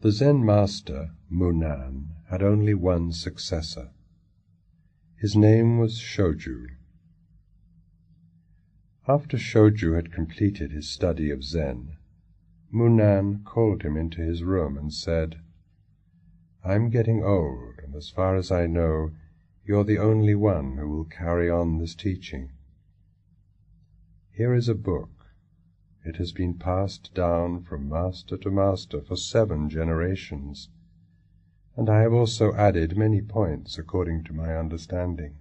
The Zen master, Munan, had only one successor. His name was Shoju. After Shoju had completed his study of Zen, Munan called him into his room and said, "I'm getting old, and as far as I know, you're the only one who will carry on this teaching. Here is a book. It has been passed down from master to master for 7 generations, and I have also added many points according to my understanding.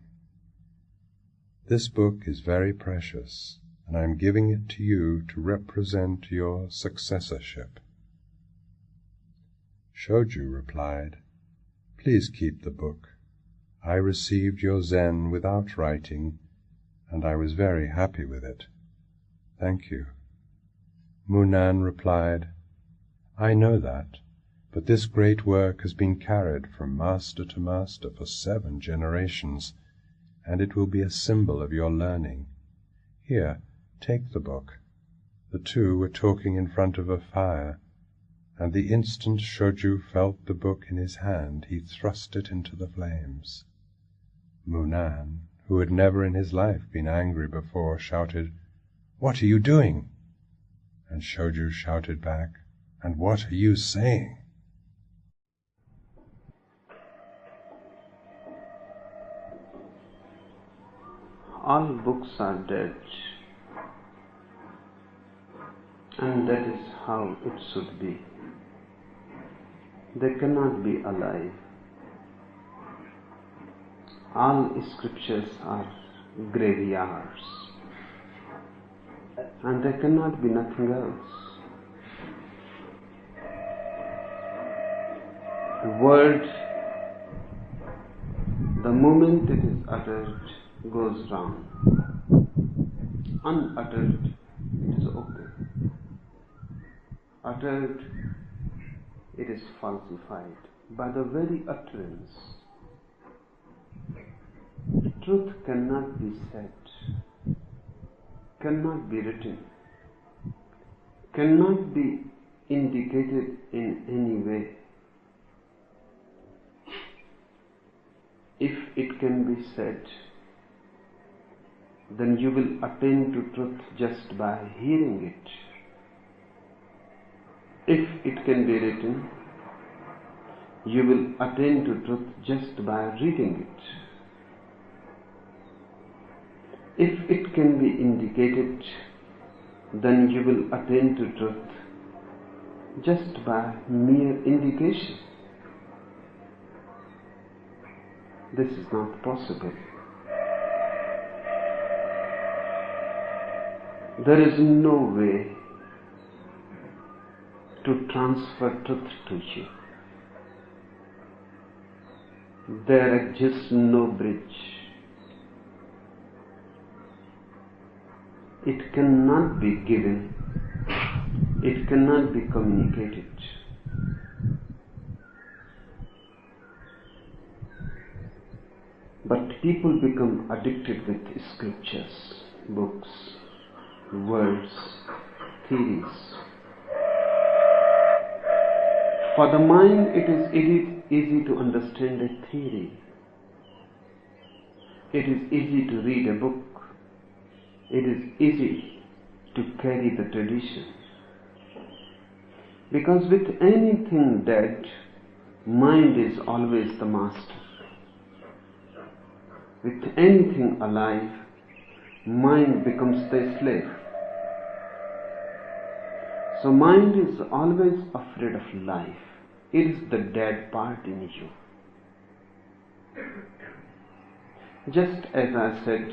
This book is very precious, and I am giving it to you to represent your successorship." Shoju replied, "Please keep the book. I received your Zen without writing, and I was very happy with it. Thank you." Munan replied, "I know that, but this great work has been carried from master to master for 7 generations, and it will be a symbol of your learning. Here, take the book." The two were talking in front of a fire, and the instant Shoju felt the book in his hand, he thrust it into the flames. Munan, who had never in his life been angry before, shouted, "What are you doing?" And Shoju shouted back, "And what are you saying?" All books are dead, and that is how it should be. They cannot be alive. All scriptures are graveyards, and they cannot be nothing else. The word, the moment it is uttered, goes wrong. Unuttered, it is okay. Uttered, it is falsified. By the very utterance, truth cannot be said, cannot be written, cannot be indicated in any way. If it can be said, then you will attain to truth just by hearing it. If it can be written, you will attain to truth just by reading it. If it can be indicated, then you will attain to truth just by mere indication. This is not possible. There is no way to transfer truth to you. There exists no bridge. It cannot be given. It cannot be communicated. But people become addicted with scriptures, books, words, theories. For the mind, it is easy to understand a theory. It is easy to read a book. It is easy to carry the tradition. Because with anything dead, mind is always the master. With anything alive, mind becomes the slave. So mind is always afraid of life. It is the dead part in you. Just as I said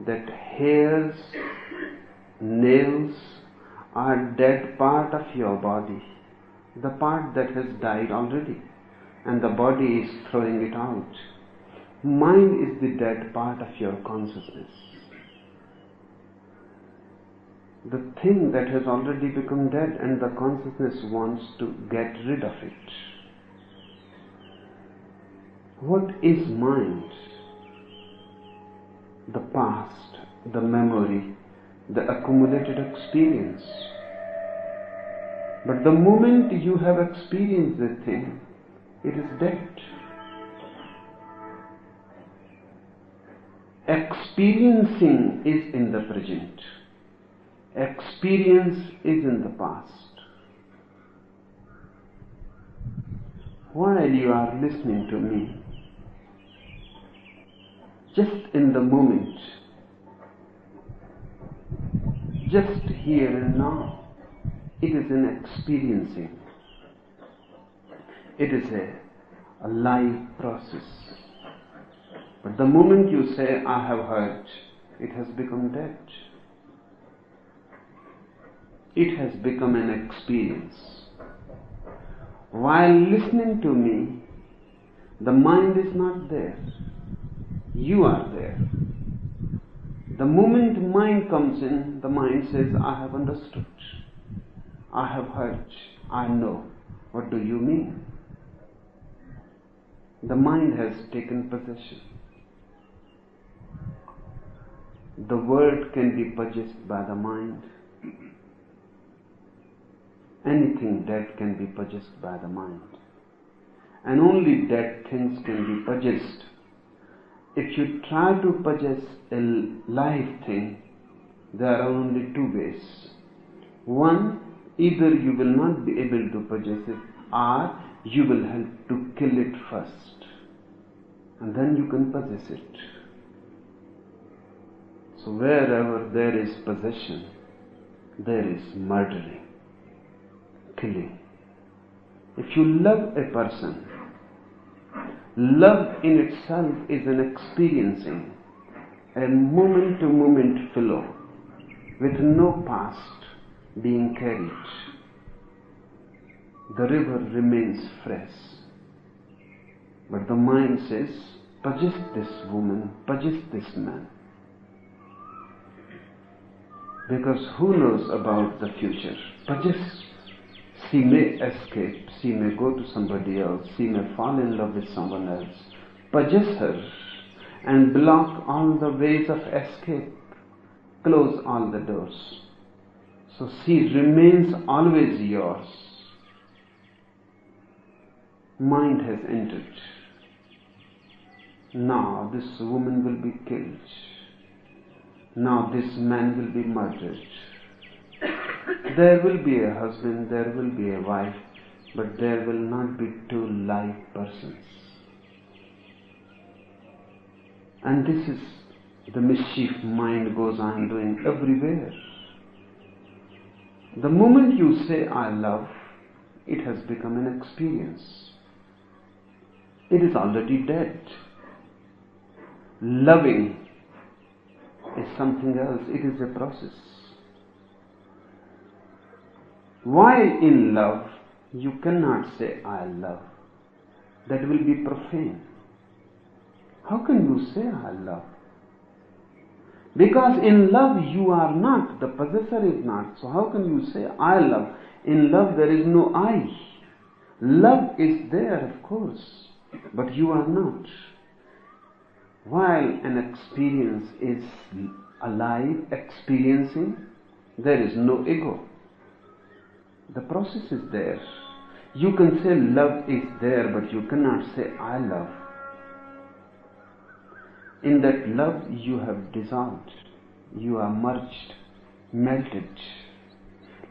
that hairs, nails are dead part of your body, the part that has died already, and the body is throwing it out. Mind is the dead part of your consciousness. The thing that has already become dead, and the consciousness wants to get rid of it. What is mind? The past, the memory, the accumulated experience. But the moment you have experienced the thing, it is dead. Experiencing is in the present. Experience is in the past. While you are listening to me, just in the moment, just here and now, it is an experiencing. It is a live process. But the moment you say, I have heard, it has become dead. It has become an experience. While listening to me, the mind is not there. You are there. The moment mind comes in, the mind says, I have understood. I have heard. I know. What do you mean? The mind has taken possession. The world can be possessed by the mind. Anything dead can be possessed by the mind. And only dead things can be possessed. If you try to possess a live thing, there are only two ways. One, either you will not be able to possess it, or you will have to kill it first. And then you can possess it. So wherever there is possession, there is murdering, killing. If you love a person, love in itself is an experiencing, a moment-to-moment flow, with no past being carried. The river remains fresh. But the mind says, possess this woman, possess this man. Because who knows about the future? Possess. She may escape, she may go to somebody else, she may fall in love with someone else. Possess her and block all the ways of escape. Close all the doors. So she remains always yours. Mind has entered. Now this woman will be killed. Now this man will be murdered. There will be a husband, there will be a wife, but there will not be two live persons. And this is the mischief mind goes on doing everywhere. The moment you say, I love, it has become an experience. It is already dead. Loving is something else. It is a process. While in love, you cannot say, I love. That will be profane. How can you say, I love? Because in love you are not, the possessor is not. So how can you say, I love? In love there is no I. Love is there, of course, but you are not. While an experience is alive, experiencing, there is no ego. The process is there. You can say love is there, but you cannot say I love. In that love you have dissolved. You are merged, melted.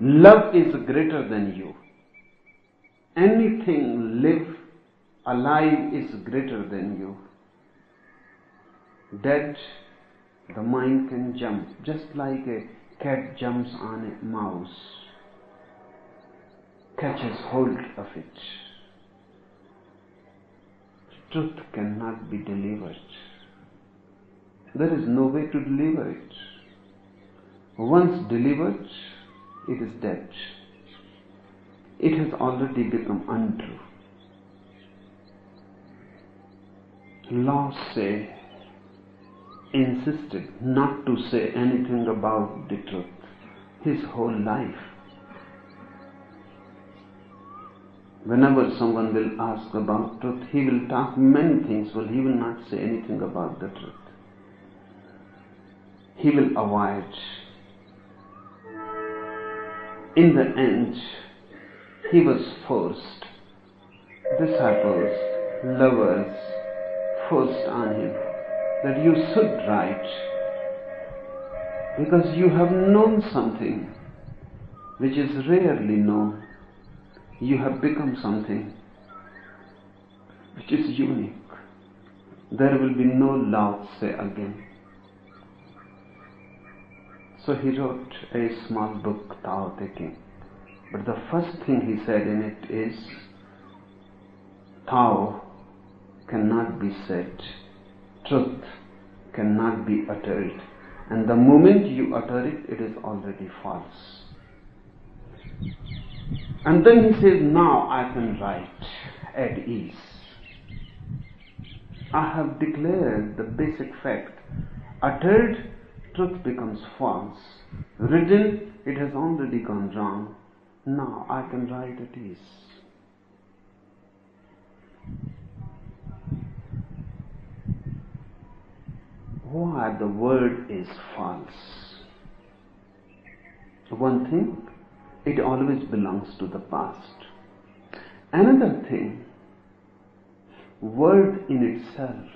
Love is greater than you. Anything live, alive is greater than you. Dead, the mind can jump, just like a cat jumps on a mouse, catches hold of it. Truth cannot be delivered. There is no way to deliver it. Once delivered, it is dead. It has already become untrue. Laws say, insisted not to say anything about the truth his whole life. Whenever someone will ask about truth, he will talk many things, but he will not say anything about the truth. He will avoid. In the end, He was forced. Disciples, lovers, forced on him that you should write, because you have known something which is rarely known. You have become something which is unique. There will be no Lao Tse again. So he wrote a small book, Tao Te King. But the first thing he said in it is, Tao cannot be said, truth cannot be uttered, and the moment you utter it, it is already false. And then he says, now I can write at ease. I have declared the basic fact. Uttered, truth becomes false. Written, it has already gone wrong. Now I can write at ease. Why the word is false? One thing, it always belongs to the past. Another thing, word in itself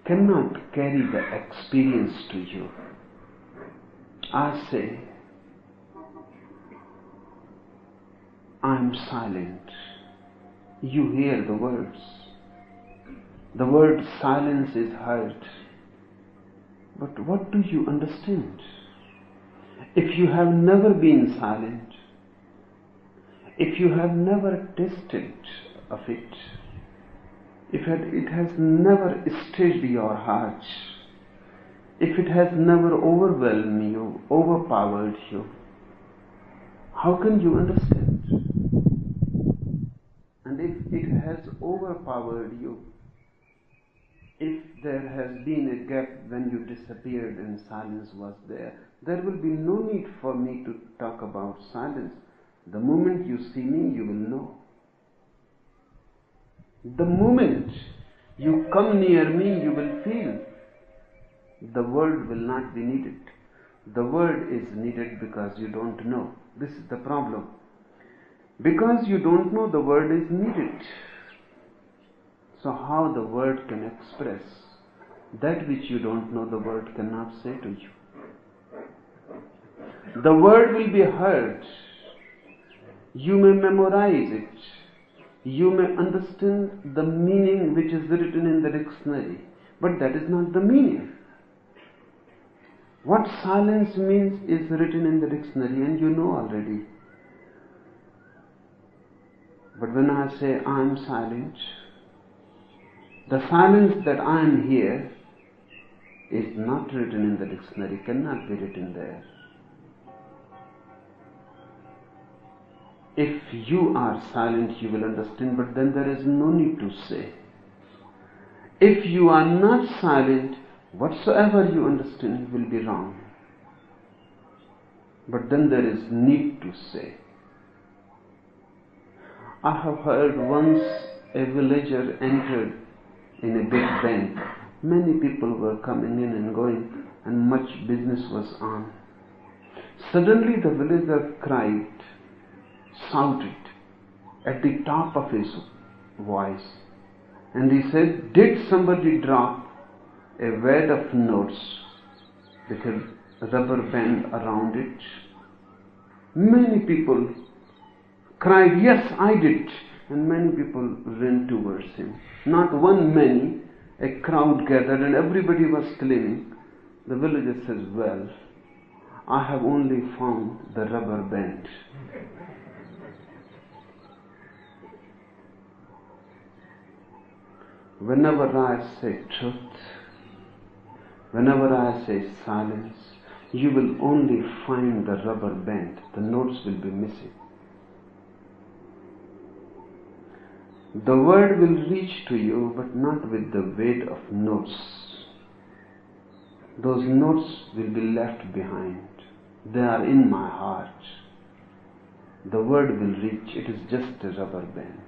cannot carry the experience to you. I say, I'm silent. You hear the words. The word silence is heard. But what do you understand? If you have never been silent, if you have never tasted of it, if it has never stirred your heart, if it has never overwhelmed you, overpowered you, how can you understand? And if it has overpowered you, if there has been a gap when you disappeared and silence was there, there will be no need for me to talk about silence. The moment you see me, you will know. The moment you come near me, you will feel. The word will not be needed. The word is needed because you don't know. This is the problem. Because you don't know, the word is needed. So how the word can express that which you don't know, the word cannot say to you. The word will be heard. You may memorize it. You may understand the meaning which is written in the dictionary, but that is not the meaning. What silence means is written in the dictionary and you know already. But when I say I am silent, the silence that I am here is not written in the dictionary, cannot be written there. If you are silent, you will understand, but then there is no need to say. If you are not silent, whatsoever you understand will be wrong. But then there is need to say. I have heard once a villager entered in a big bank. Many people were coming in and going, and much business was on. Suddenly the villager cried, shouted at the top of his voice, and he said, did somebody drop a wad of notes with a rubber band around it? Many people cried, yes, I did. And many people ran towards him. Not one, many. A crowd gathered and everybody was claiming. The villager says, well, I have only found the rubber band. Whenever I say truth, whenever I say silence, you will only find the rubber band. The notes will be missing. The word will reach to you, but not with the weight of notes. Those notes will be left behind. They are in my heart. The word will reach. It is just a rubber band.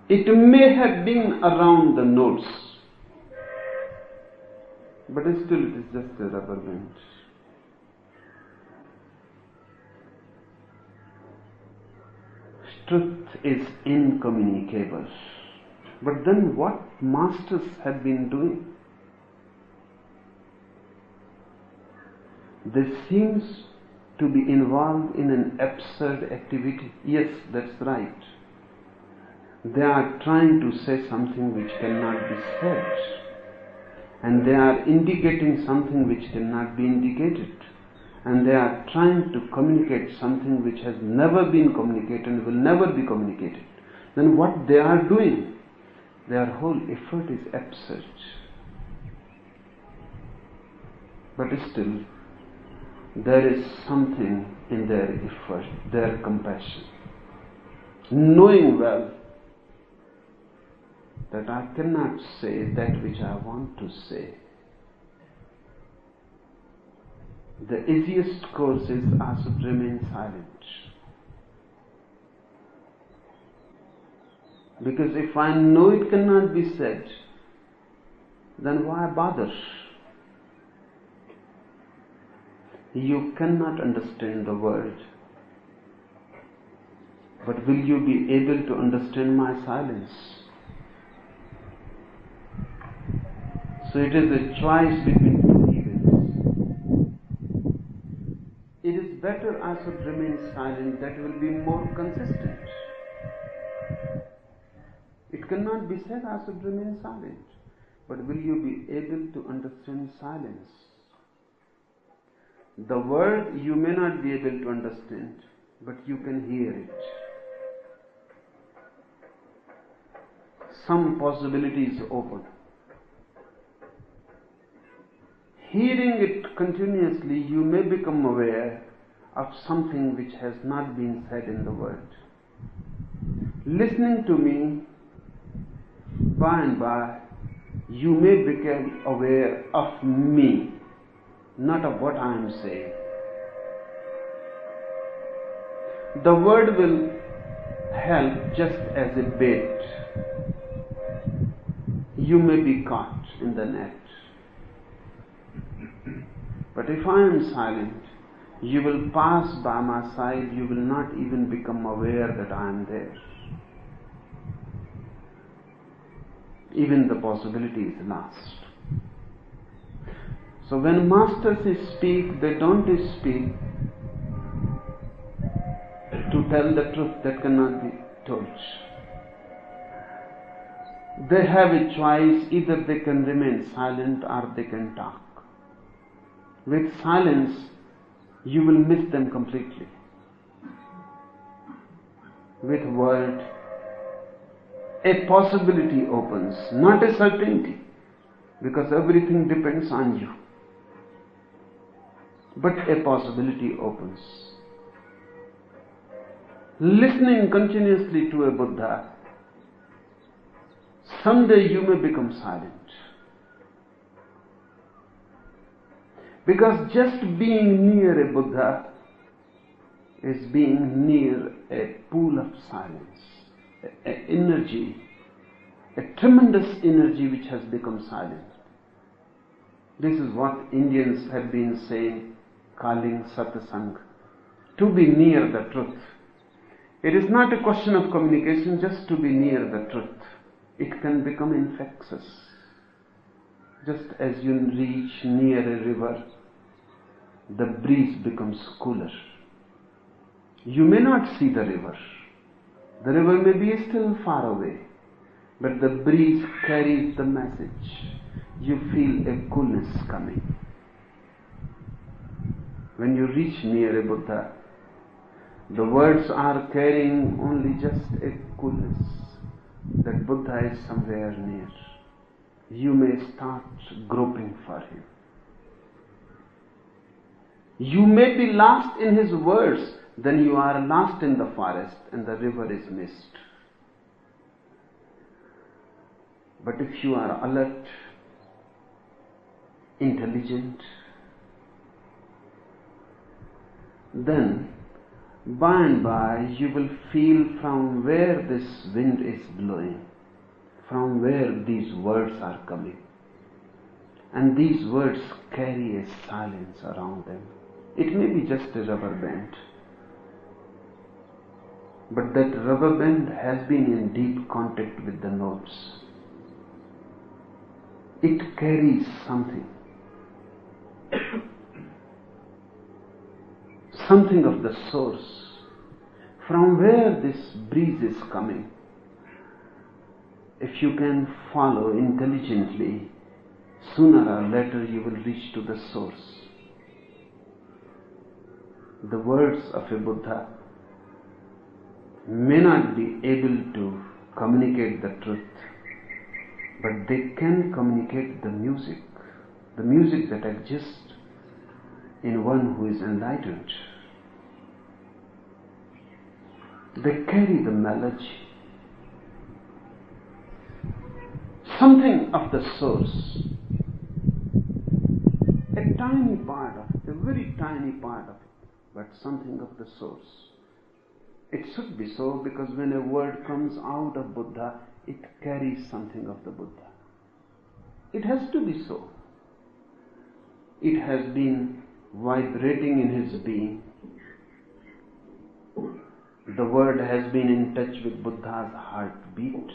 It may have been around the notes, but still it is just a rubber band. truth is incommunicable. But then what masters have been doing? They seem to be involved in an absurd activity. Yes, that's right. They are trying to say something which cannot be said, and they are indicating something which cannot be indicated, and they are trying to communicate something which has never been communicated and will never be communicated. Then what they are doing, their whole effort is absurd. But still, there is something in their effort, their compassion, knowing well that I cannot say that which I want to say. The easiest course is I should remain silent. Because if I know it cannot be said, then why bother? You cannot understand the word, but will you be able to understand my silence? So it is a choice between two events. It is better I should remain silent, that will be more consistent. It cannot be said I should remain silent, but will you be able to understand silence? The word you may not be able to understand, but you can hear it. Some possibility is open. Hearing it continuously, you may become aware of something which has not been said in the word. Listening to me, by and by, you may become aware of me, not of what I am saying. The word will help just as a bait. You may be caught in the net. But if I am silent, you will pass by my side, you will not even become aware that I am there. Even the possibility is lost. So when masters speak, they don't speak to tell the truth that cannot be told. They have a choice, either they can remain silent or they can talk. With silence, you will miss them completely. With word, a possibility opens, not a certainty, because everything depends on you. But a possibility opens. Listening continuously to a Buddha, someday you may become silent. Because just being near a Buddha is being near a pool of silence, an energy, a tremendous energy which has become silent. This is what Indians have been saying, calling satsang, to be near the truth. It is not a question of communication, just to be near the truth. It can become infectious. Just as you reach near a river, the breeze becomes cooler. You may not see the river. The river may be still far away, but the breeze carries the message. You feel a coolness coming. When you reach near a Buddha, the words are carrying only just a coolness, that Buddha is somewhere near. You may start groping for him. You may be lost in his words, then you are lost in the forest and the river is missed. But if you are alert, intelligent, then by and by you will feel from where this wind is blowing, from where these words are coming. And these words carry a silence around them. It may be just a rubber band. but that rubber band has been in deep contact with the notes. It carries something, something of the source, from where this breeze is coming. If you can follow intelligently, sooner or later you will reach to the source. The words of a Buddha may not be able to communicate the truth, but they can communicate the music that exists in one who is enlightened. They carry the melody, something of the source, a tiny part of it, a very tiny part of it, but something of the source. It should be so, because when a word comes out of Buddha, it carries something of the Buddha. It has to be so. It has been vibrating in his being. The word has been in touch with Buddha's heartbeat.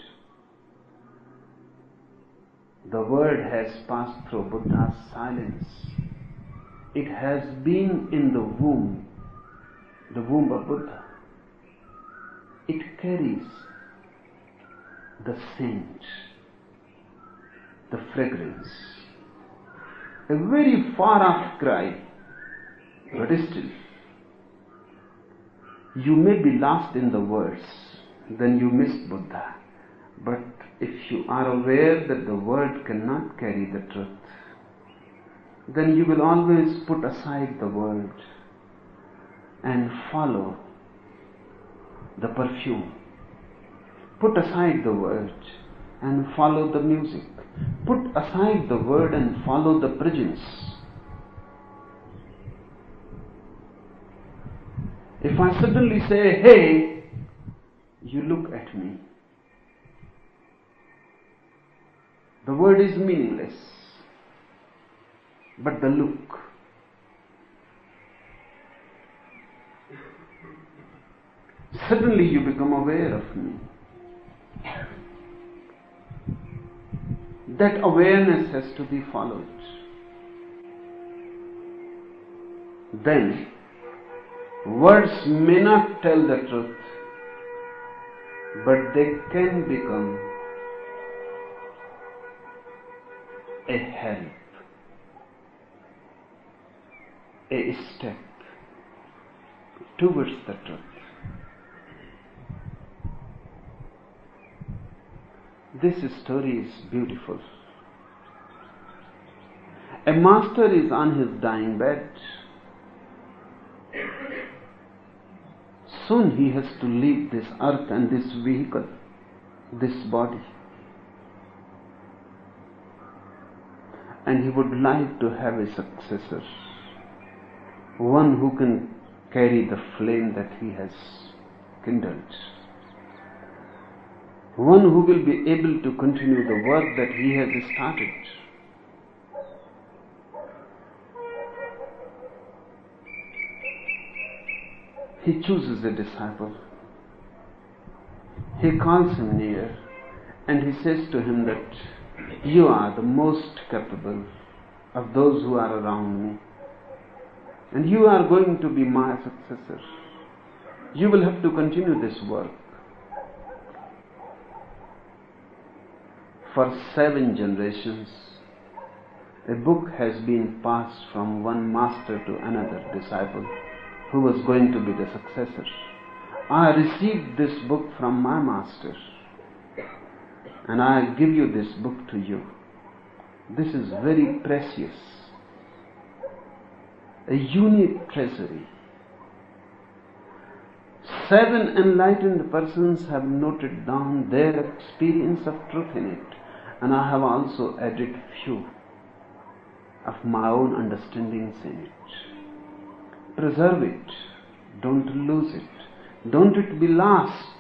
The word has passed through Buddha's silence. It has been in the womb of Buddha. It carries the scent, the fragrance, a very far off cry, but still, you may be lost in the words, then you miss Buddha. But if you are aware that the word cannot carry the truth, then you will always put aside the word and follow the perfume. Put aside the word and follow the music. Put aside the word and follow the presence. If I suddenly say, hey, you look at me. The word is meaningless, but the look. Suddenly you become aware of me. That awareness has to be followed. Then, words may not tell the truth, but they can become a help, a step towards the truth. This story is beautiful. A master is on his dying bed. Soon he has to leave this earth and this vehicle, this body. And he would like to have a successor, one who can carry the flame that he has kindled, one who will be able to continue the work that he has started. He chooses a disciple. He calls him near and he says to him that you are the most capable of those who are around me, and you are going to be my successor. You will have to continue this work. For 7 generations, a book has been passed from one master to another disciple who was going to be the successor. I received this book from my master, and I give you this book to you. This is very precious, a unique treasury. 7 enlightened persons have noted down their experience of truth in it, and I have also added few of my own understandings in it. Preserve it, don't lose it, don't it be lost.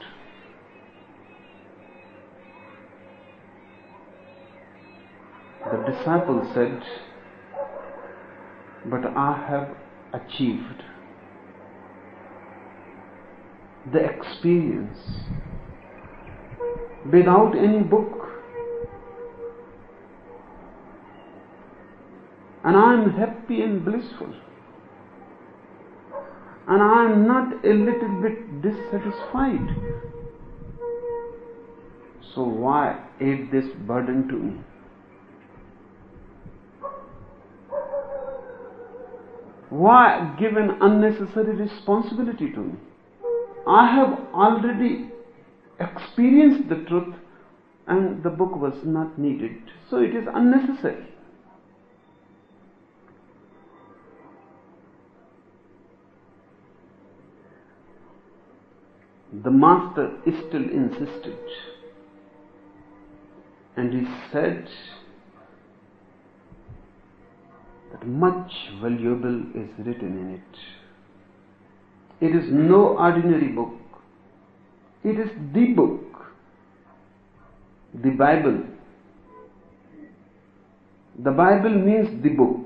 The disciple said, but I have achieved the experience without any book. And I am happy and blissful. And I am not a little bit dissatisfied. So why add this burden to me? Why give an unnecessary responsibility to me? I have already experienced the truth and the book was not needed. So it is unnecessary. The master still insisted, and he said that much valuable is written in it. It is no ordinary book. It is the book, the Bible. The Bible means the book.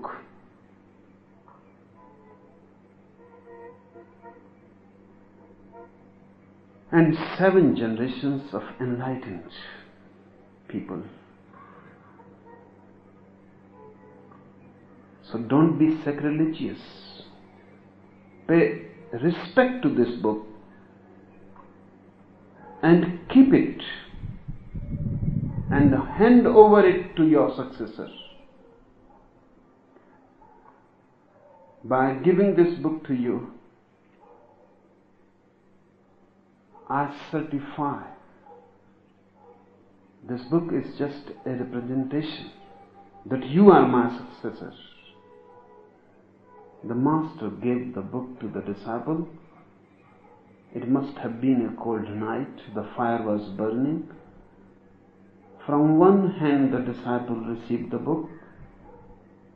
And 7 generations of enlightened people. So don't be sacrilegious. Pay respect to this book and keep it and hand over it to your successor. By giving this book to you, I certify this book is just a representation that you are my successor. The master gave the book to the disciple. It must have been a cold night. The fire was burning. From one hand the disciple received the book,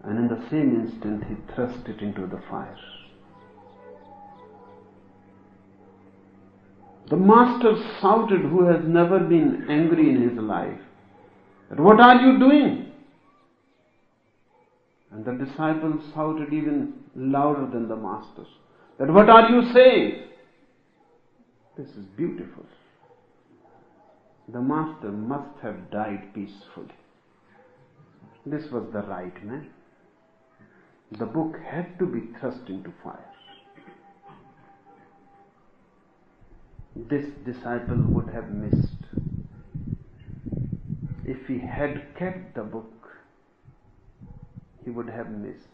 and in the same instant he thrust it into the fire. The master shouted, who has never been angry in his life, that, "What are you doing?" And the disciple shouted even louder than the master, that, "What are you saying?" This is beautiful. The master must have died peacefully. This was the right man. The book had to be thrust into fire. This disciple would have missed. If he had kept the book, he would have missed.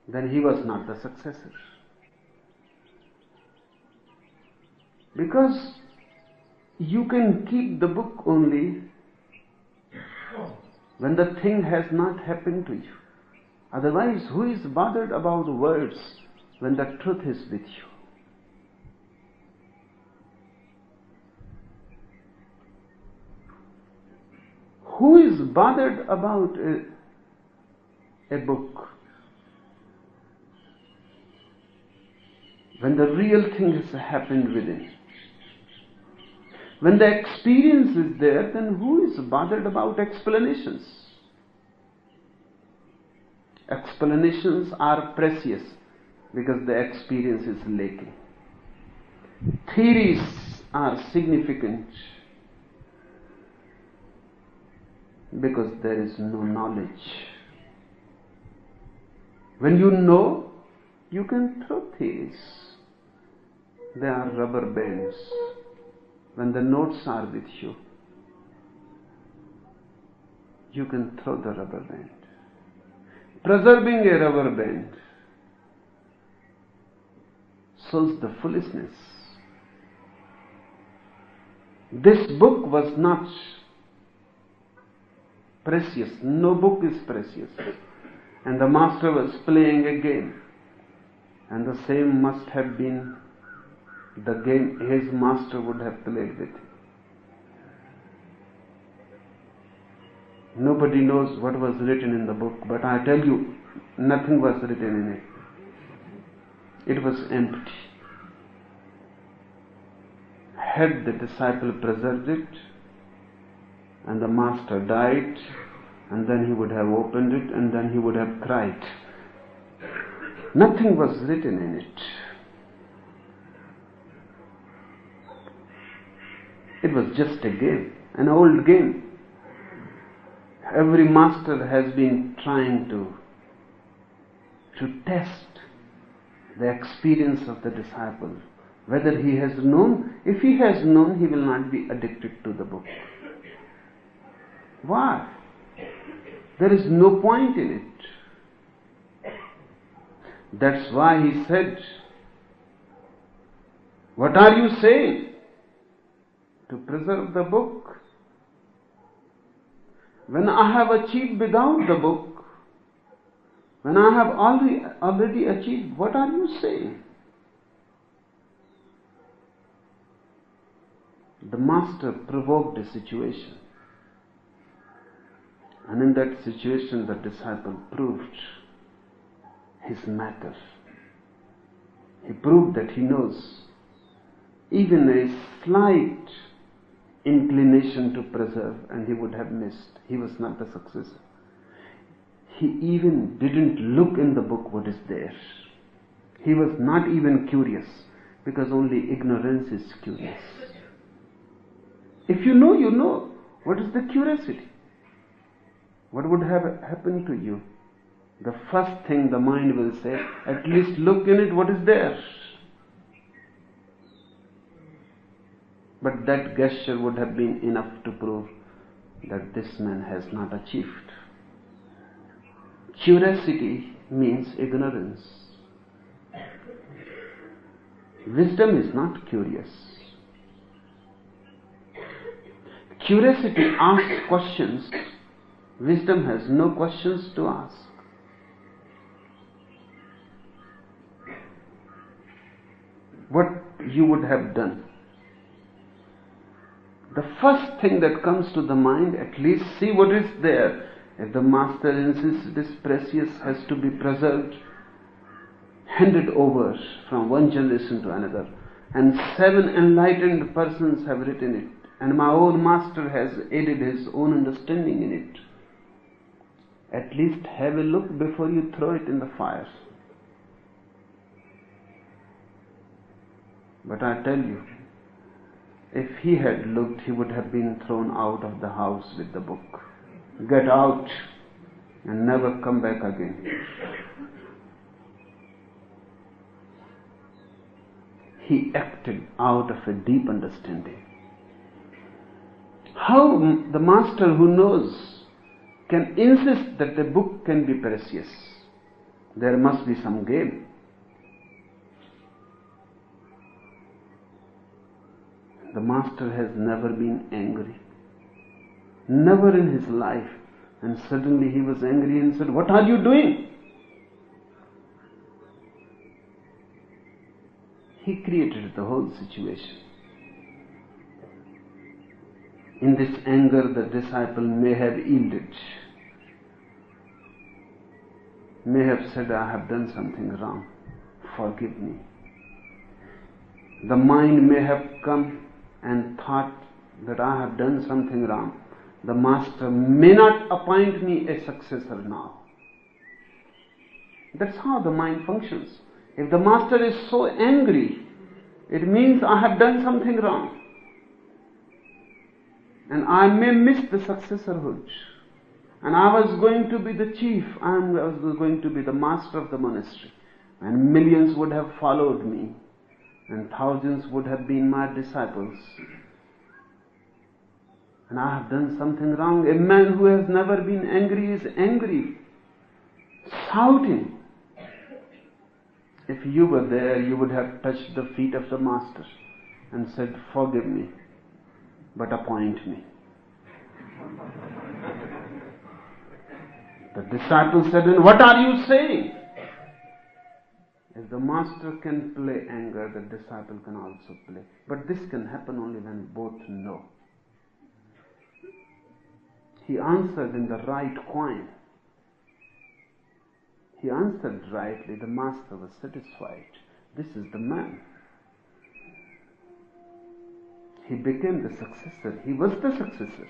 Then he was not the successor. Because you can keep the book only when the thing has not happened to you. Otherwise, who is bothered about words when the truth is with you? Who is bothered about a book when the real thing has happened within? When the experience is there, then who is bothered about explanations? Explanations are precious because the experience is lacking. Theories are significant because there is no knowledge. When you know, you can throw theories. They are rubber bands. When the notes are with you, you can throw the rubber band. Preserving a rubber band shows the foolishness. This book was not precious. No book is precious. And the master was playing a game. And the same must have been the game his master would have played with him. Nobody knows what was written in the book, but I tell you, nothing was written in it. It was empty. Had the disciple preserved it, and the master died, and then he would have opened it, and then he would have cried. Nothing was written in it. It was just a game, an old game. Every master has been trying to test the experience of the disciple, whether he has known. If he has known, he will not be addicted to the book. Why? There is no point in it. That's why he said, "What are you saying? To preserve the book. When I have achieved without the book, when I have already achieved, what are you saying?" The master provoked a situation. And in that situation, the disciple proved his matter. He proved that he knows. Even a slight inclination to preserve, and he would have missed. He was not the successor. He even didn't look in the book what is there. He was not even curious, because only ignorance is curious. If you know, you know. What is the curiosity? What would have happened to you? The first thing the mind will say, at least look in it, what is there? But that gesture would have been enough to prove that this man has not achieved. Curiosity means ignorance. Wisdom is not curious. Curiosity asks questions. Wisdom has no questions to ask. What you would have done? The first thing that comes to the mind, at least see what is there. If the master insists it is precious, has to be preserved, handed over from one generation to another, and 7 enlightened persons have written it, and my own master has aided his own understanding in it. At least have a look before you throw it in the fire. But I tell you, if he had looked, he would have been thrown out of the house with the book. Get out and never come back again. He acted out of a deep understanding. How the master who knows can insist that the book can be precious? There must be some game. The master has never been angry. Never in his life. And suddenly he was angry and said, "What are you doing?" He created the whole situation. In this anger, the disciple may have yielded. May have said, "I have done something wrong. Forgive me." The mind may have come and thought that I have done something wrong. The master may not appoint me a successor now. That's how the mind functions. If the master is so angry, it means I have done something wrong. And I may miss the successorhood. And I was going to be the chief. I was going to be the master of the monastery. And millions would have followed me. And thousands would have been my disciples. And I have done something wrong. A man who has never been angry is angry, shouting. If you were there, you would have touched the feet of the master and said, "Forgive me, but appoint me." The disciple said, "And what are you saying?" If the master can play anger, the disciple can also play. But this can happen only when both know. He answered in the right coin. He answered rightly. The master was satisfied. This is the man. He became the successor. He was the successor.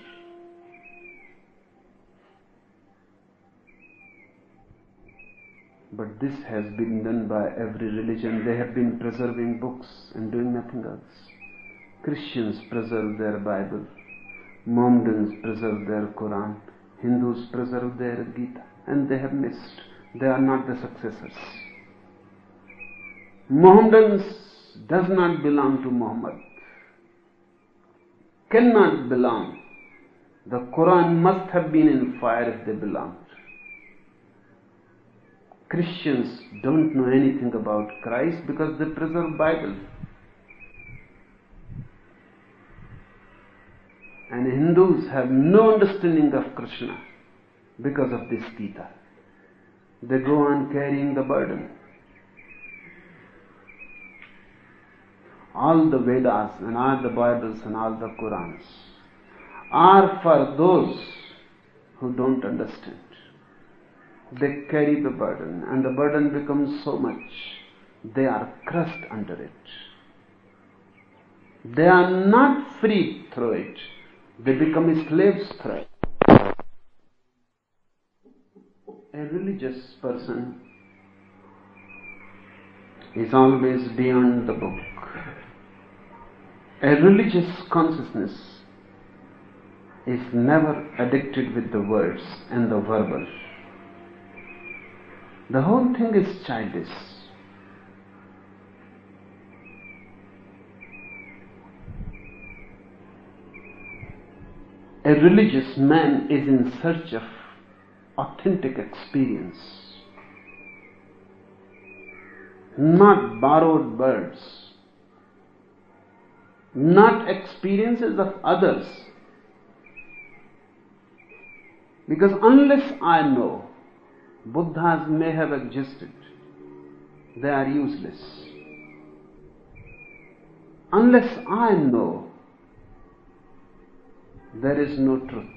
But this has been done by every religion. They have been preserving books and doing nothing else. Christians preserve their Bible, Mohammedans preserve their Quran, Hindus preserve their Gita, and they have missed. They are not the successors. Mohammedans does not belong to Muhammad, cannot belong. The Quran must have been in fire if they belonged. Christians don't know anything about Christ because they preserve Bible. And Hindus have no understanding of Krishna because of this Gita. They go on carrying the burden. All the Vedas and all the Bibles and all the Qurans are for those who don't understand. They carry the burden, and the burden becomes so much, they are crushed under it. They are not freed through it. They become slaves through it. A religious person is always beyond the book. A religious consciousness is never addicted with the words and the verbal. The whole thing is childish. A religious man is in search of authentic experience, not borrowed words, not experiences of others. Because unless I know, Buddhas may have existed, they are useless. Unless I know, there is no truth.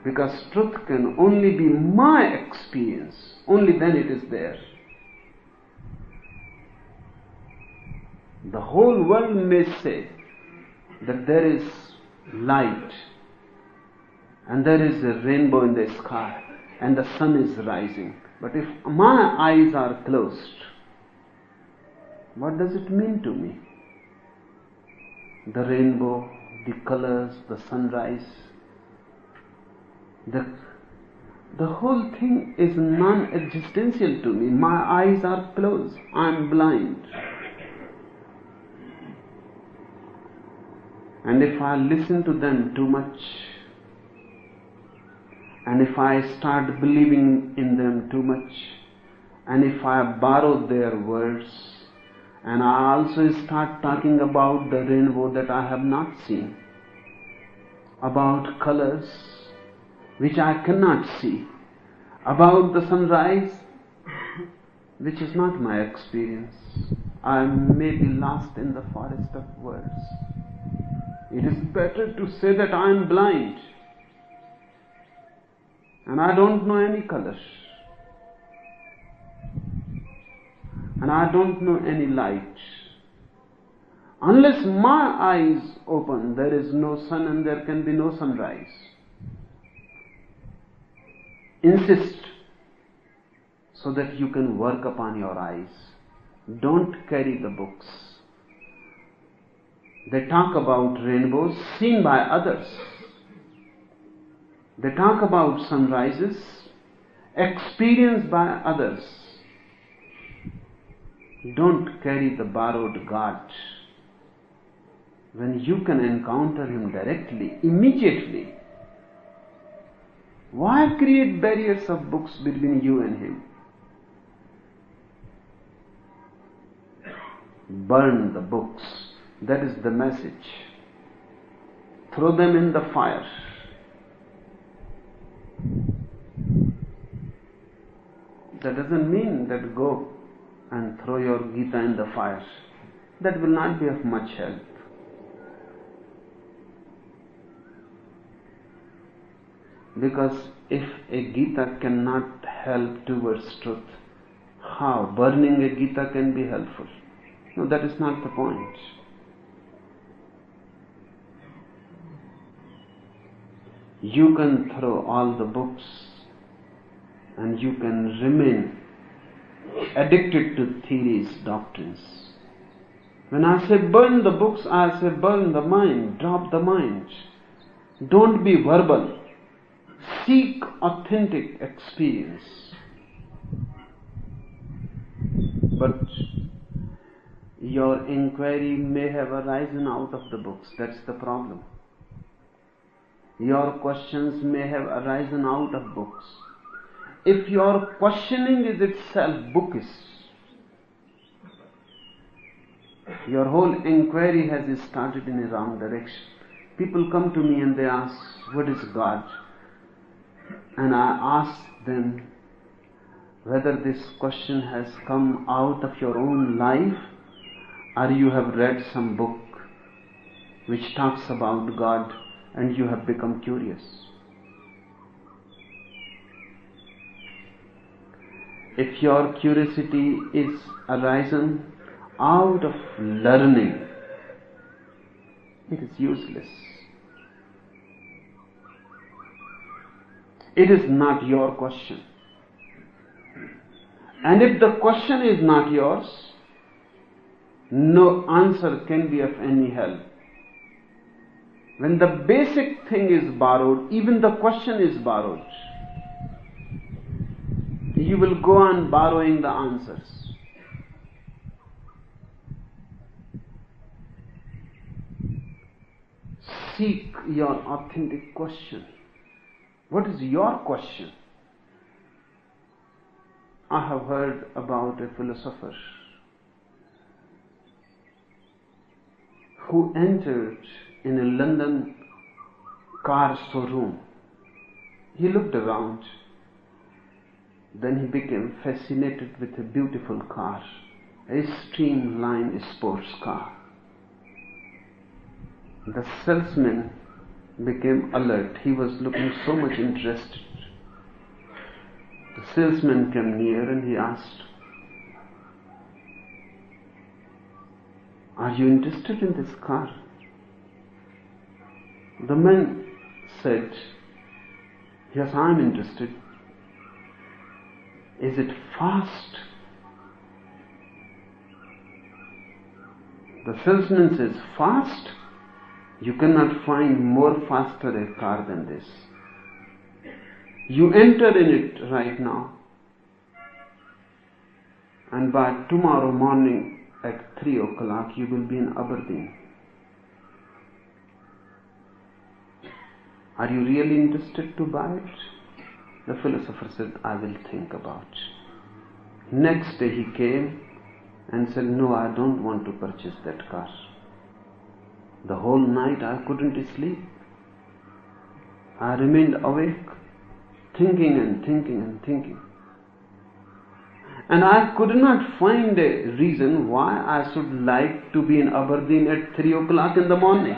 Because truth can only be my experience, only then it is there. The whole world may say that there is light and there is a rainbow in the sky and the sun is rising. But if my eyes are closed, what does it mean to me? The rainbow, the colors, the sunrise, the whole thing is non-existential to me. My eyes are closed. I am blind. And if I listen to them too much, and if I start believing in them too much, and if I borrow their words, and I also start talking about the rainbow that I have not seen, about colors which I cannot see, about the sunrise which is not my experience, I may be lost in the forest of words. It is better to say that I am blind and I don't know any colors and I don't know any light. Unless my eyes open, there is no sun and there can be no sunrise. Insist so that you can work upon your eyes. Don't carry the books. They talk about rainbows seen by others. They talk about sunrises experienced by others. Don't carry the borrowed God when you can encounter Him directly, immediately. Why create barriers of books between you and Him? Burn the books. That is the message. Throw them in the fire. That doesn't mean that go and throw your Gita in the fire. That will not be of much help. Because if a Gita cannot help towards truth, how burning a Gita can be helpful? No, that is not the point. You can throw all the books and you can remain addicted to theories, doctrines. When I say burn the books, I say burn the mind, drop the mind. Don't be verbal. Seek authentic experience. But your inquiry may have arisen out of the books. That's the problem. Your questions may have arisen out of books. If your questioning is itself bookish, your whole inquiry has started in a wrong direction. People come to me and they ask, what is God? And I ask them whether this question has come out of your own life or you have read some book which talks about God and you have become curious. If your curiosity is arisen out of learning, it is useless. It is not your question. And if the question is not yours, no answer can be of any help. When the basic thing is borrowed, even the question is borrowed. You will go on borrowing the answers. Seek your authentic question. What is your question? I have heard about a philosopher who entered in a London car showroom. He looked around. Then he became fascinated with a beautiful car, a streamlined sports car. The salesman became alert. He was looking so much interested. The salesman came near and he asked, "Are you interested in this car?" The man said, "Yes, I am interested." "Is it fast?" The salesman says, "Fast? You cannot find more faster a car than this. You enter in it right now, and by tomorrow morning at 3 o'clock you will be in Aberdeen. Are you really interested to buy it?" The philosopher said, "I will think about it." Next day he came and said, "No, I don't want to purchase that car. The whole night I couldn't sleep. I remained awake, thinking and thinking and thinking. And I could not find a reason why I should like to be in Aberdeen at 3 o'clock in the morning."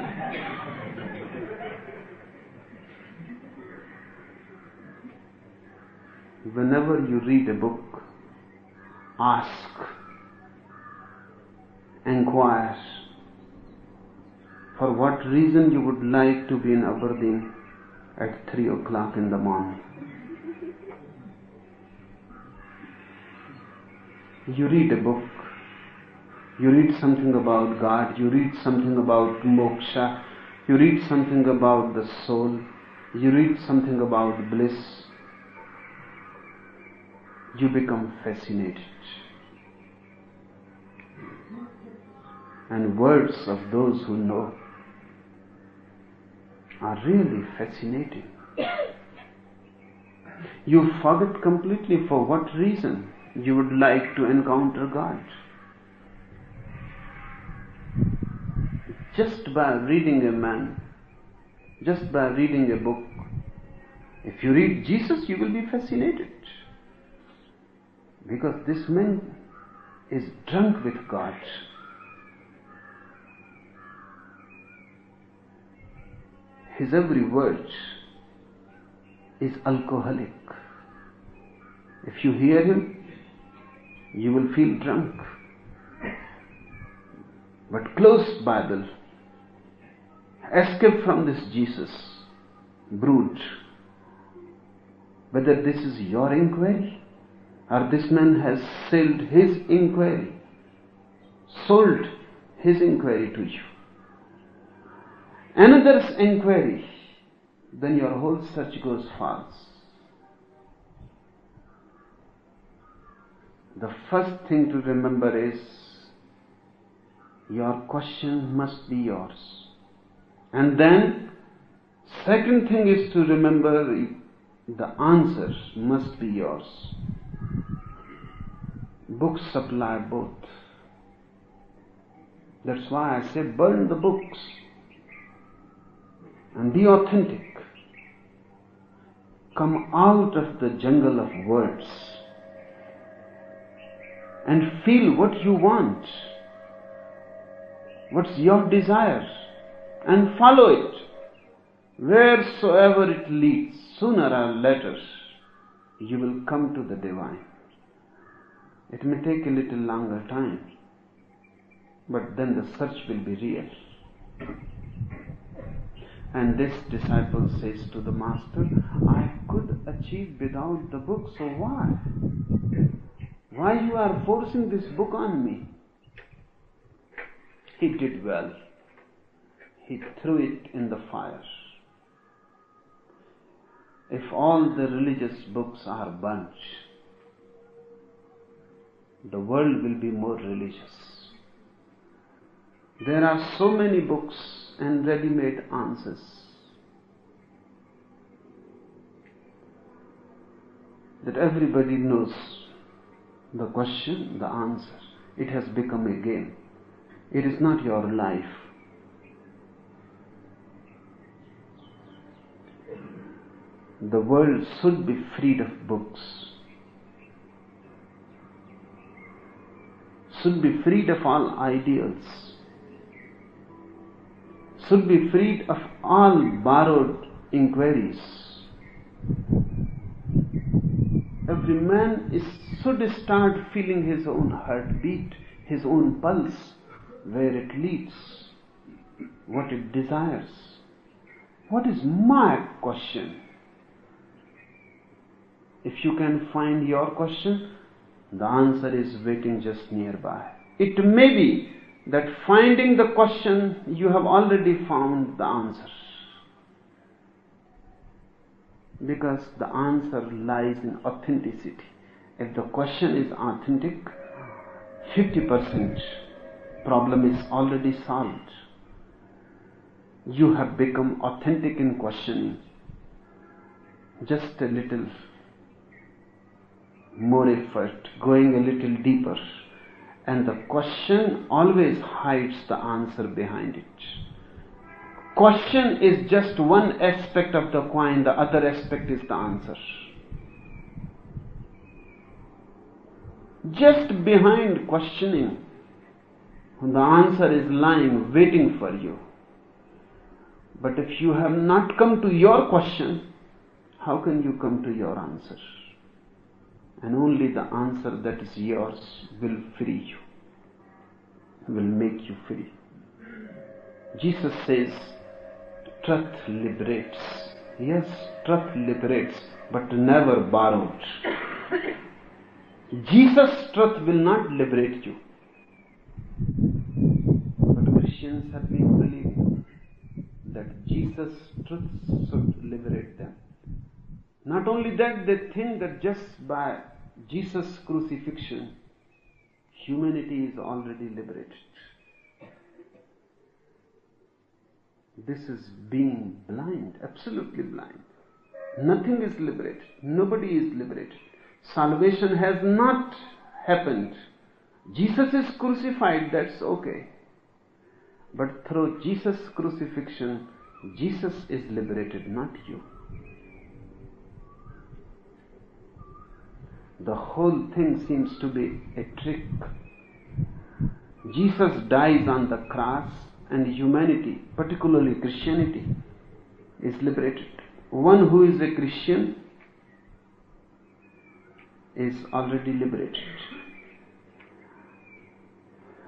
Whenever you read a book, ask, inquire for what reason you would like to be in Aberdeen at 3 o'clock in the morning. You read a book, you read something about God, you read something about moksha, you read something about the soul, you read something about bliss, you become fascinated. And words of those who know are really fascinating. You forget completely for what reason you would like to encounter God. Just by reading a man, just by reading a book, if you read Jesus, you will be fascinated. Because this man is drunk with God. His every word is alcoholic. If you hear him, you will feel drunk. But close Bible, escape from this Jesus brood. Whether this is your inquiry, or this man has sold his inquiry, sold his inquiry to you. Another's inquiry, then your whole search goes false. The first thing to remember is your question must be yours. And then, second thing is to remember the answer must be yours. Books supply both. That's why I say burn the books and be authentic. Come out of the jungle of words and feel what you want, what's your desire, and follow it. Wheresoever it leads, sooner or later, you will come to the divine. It may take a little longer time, but then the search will be real. And this disciple says to the master, I could achieve without the book, so why? Why you are forcing this book on me? He did well. He threw it in the fire. If all the religious books are burnt, the world will be more religious. There are so many books and ready-made answers. That everybody knows the question, the answer. It has become a game. It is not your life. The world should be freed of books, should be freed of all ideals, should be freed of all borrowed inquiries. Every man should start feeling his own heartbeat, his own pulse, where it leads, what it desires. What is my question? If you can find your question, the answer is waiting just nearby. It may be that finding the question, you have already found the answer. Because the answer lies in authenticity. If the question is authentic, 50% problem is already solved. You have become authentic in questioning. Just a little more effort, going a little deeper, and the question always hides the answer behind it. Question is just one aspect of the coin, the other aspect is the answer. Just behind questioning, the answer is lying, waiting for you. But if you have not come to your question, how can you come to your answer? And only the answer that is yours will free you, will make you free. Jesus says, truth liberates. Yes, truth liberates, but never borrowed. Jesus' truth will not liberate you. But Christians have been believing that Jesus' truth should liberate them. Not only that, they think that just by Jesus' crucifixion, humanity is already liberated. This is being blind, absolutely blind. Nothing is liberated. Nobody is liberated. Salvation has not happened. Jesus is crucified, that's okay. But through Jesus' crucifixion, Jesus is liberated, not you. The whole thing seems to be a trick. Jesus dies on the cross and humanity, particularly Christianity, is liberated. One who is a Christian is already liberated.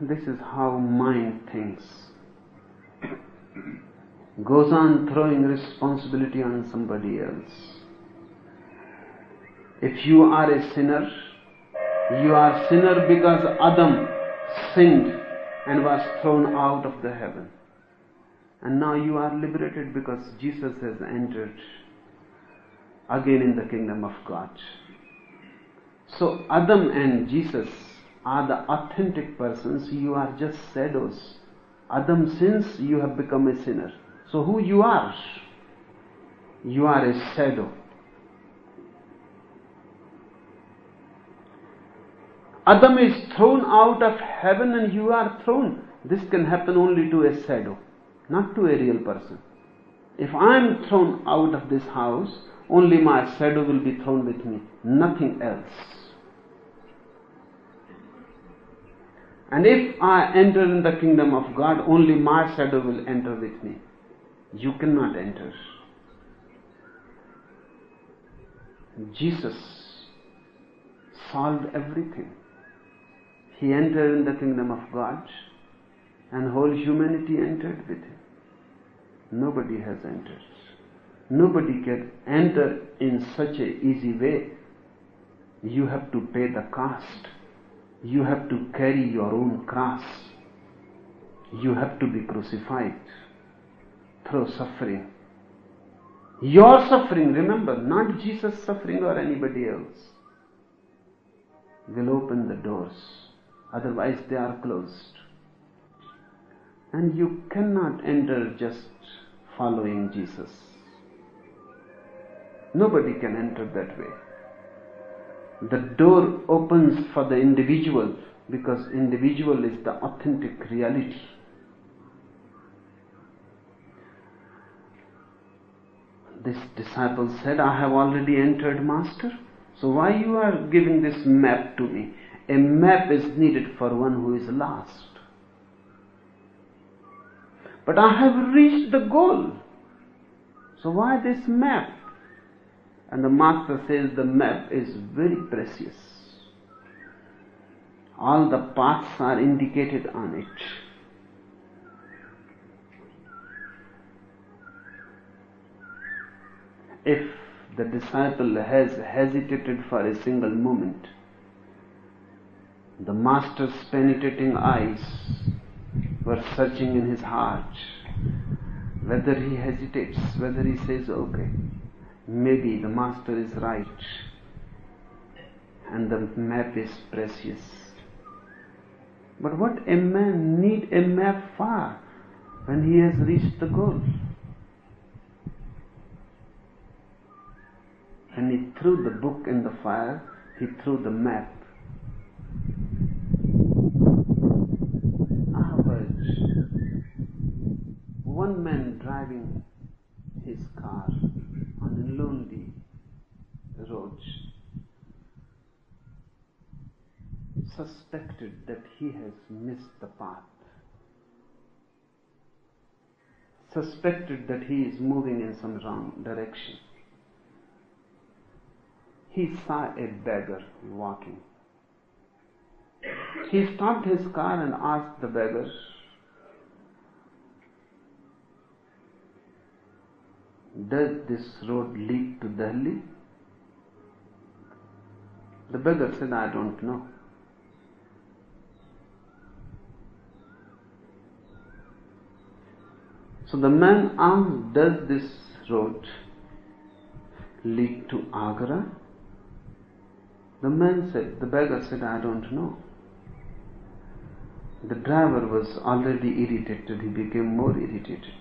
This is how mind thinks. Goes on throwing responsibility on somebody else. If you are a sinner, you are sinner because Adam sinned and was thrown out of the heaven. And now you are liberated because Jesus has entered again in the kingdom of God. So Adam and Jesus are the authentic persons. You are just shadows. Adam sins, you have become a sinner. So who you are? You are a shadow. Adam is thrown out of heaven and you are thrown. This can happen only to a shadow, not to a real person. If I am thrown out of this house, only my shadow will be thrown with me, nothing else. And if I enter in the kingdom of God, only my shadow will enter with me. You cannot enter. Jesus solved everything. He entered in the kingdom of God, and whole humanity entered with him. Nobody has entered. Nobody can enter in such an easy way. You have to pay the cost. You have to carry your own cross. You have to be crucified through suffering. Your suffering, remember, not Jesus' suffering or anybody else, will open the doors. Otherwise they are closed. And you cannot enter just following Jesus. Nobody can enter that way. The door opens for the individual because individual is the authentic reality. This disciple said, I have already entered, Master. So why you are giving this map to me? A map is needed for one who is lost. But I have reached the goal. So why this map? And the Master says the map is very precious. All the paths are indicated on it. If the disciple has hesitated for a single moment, the Master's penetrating eyes were searching in his heart. Whether he hesitates, whether he says, okay, maybe the Master is right, and the map is precious. But what a man need a map for when he has reached the goal? When he threw the book in the fire, he threw the map. I have heard one man driving his car on a lonely road suspected that he has missed the path, suspected that he is moving in some wrong direction. He saw a beggar walking. He stopped his car and asked the beggar, does this road lead to Delhi? The beggar said, I don't know. So the man asked, does this road lead to Agra? The beggar said, I don't know. The driver was already irritated. He became more irritated.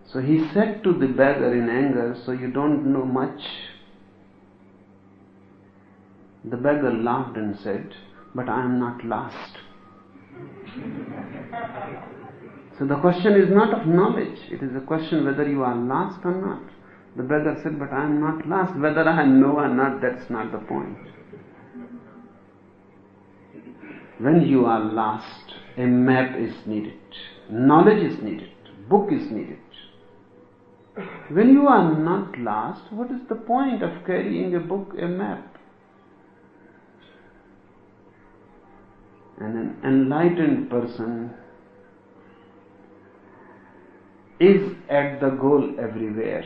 So he said to the beggar in anger, so you don't know much? The beggar laughed and said, but I am not lost. So the question is not of knowledge. It is a question whether you are lost or not. The beggar said, but I am not lost. Whether I know or not, that's not the point. When you are lost, a map is needed. Knowledge is needed. Book is needed. When you are not lost, what is the point of carrying a book, a map? And an enlightened person is at the goal everywhere.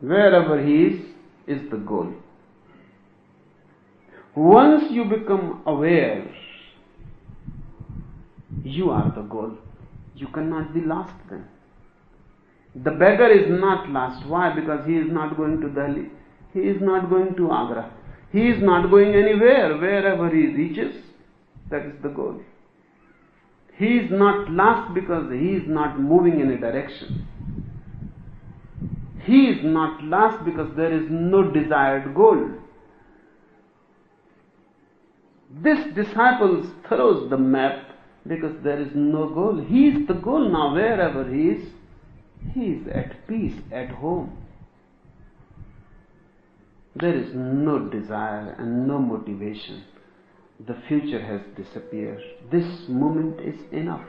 Wherever he is the goal. Once you become aware You are the goal. You cannot be lost then. The beggar is not lost. Why? Because he is not going to Delhi. He is not going to Agra. He is not going anywhere. Wherever he reaches, that is the goal. He is not lost because he is not moving in a direction. He is not lost because there is no desired goal. This disciple throws the map because there is no goal. He is the goal now. Wherever he is at peace, at home. There is no desire and no motivation. The future has disappeared. This moment is enough.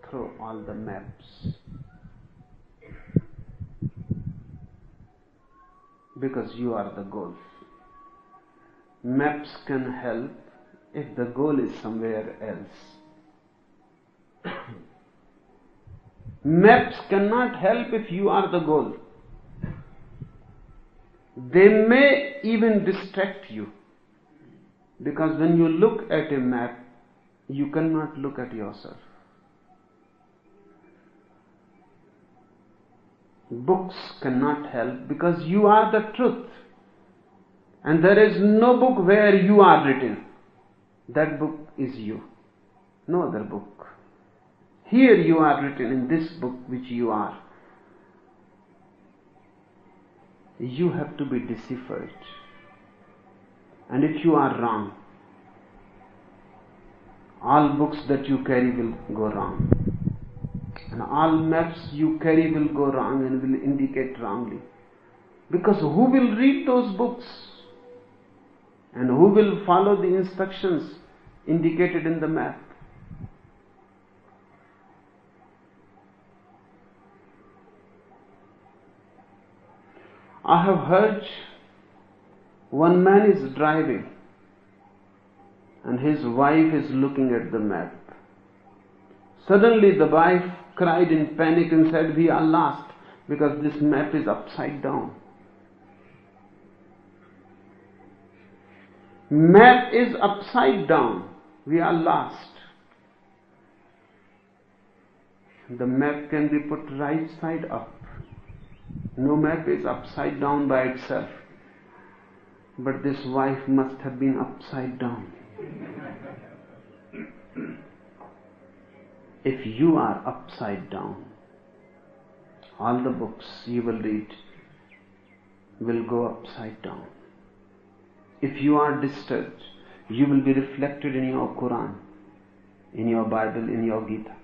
Throw all the maps. Because you are the goal. Maps can help if the goal is somewhere else. Maps cannot help if you are the goal. They may even distract you. Because when you look at a map, you cannot look at yourself. Books cannot help because you are the truth. And there is no book where you are written. That book is you. No other book. Here you are written in this book which you are. You have to be deciphered. And if you are wrong, all books that you carry will go wrong. And all maps you carry will go wrong and will indicate wrongly. Because who will read those books? And who will follow the instructions indicated in the map? I have heard one man is driving and his wife is looking at the map. Suddenly the wife cried in panic and said, "We are lost because this map is upside down." Map is upside down. We are lost. The map can be put right side up. No map is upside down by itself. But this wife must have been upside down. If you are upside down, all the books you will read will go upside down. If you are disturbed, you will be reflected in your Quran, in your Bible, in your Gita.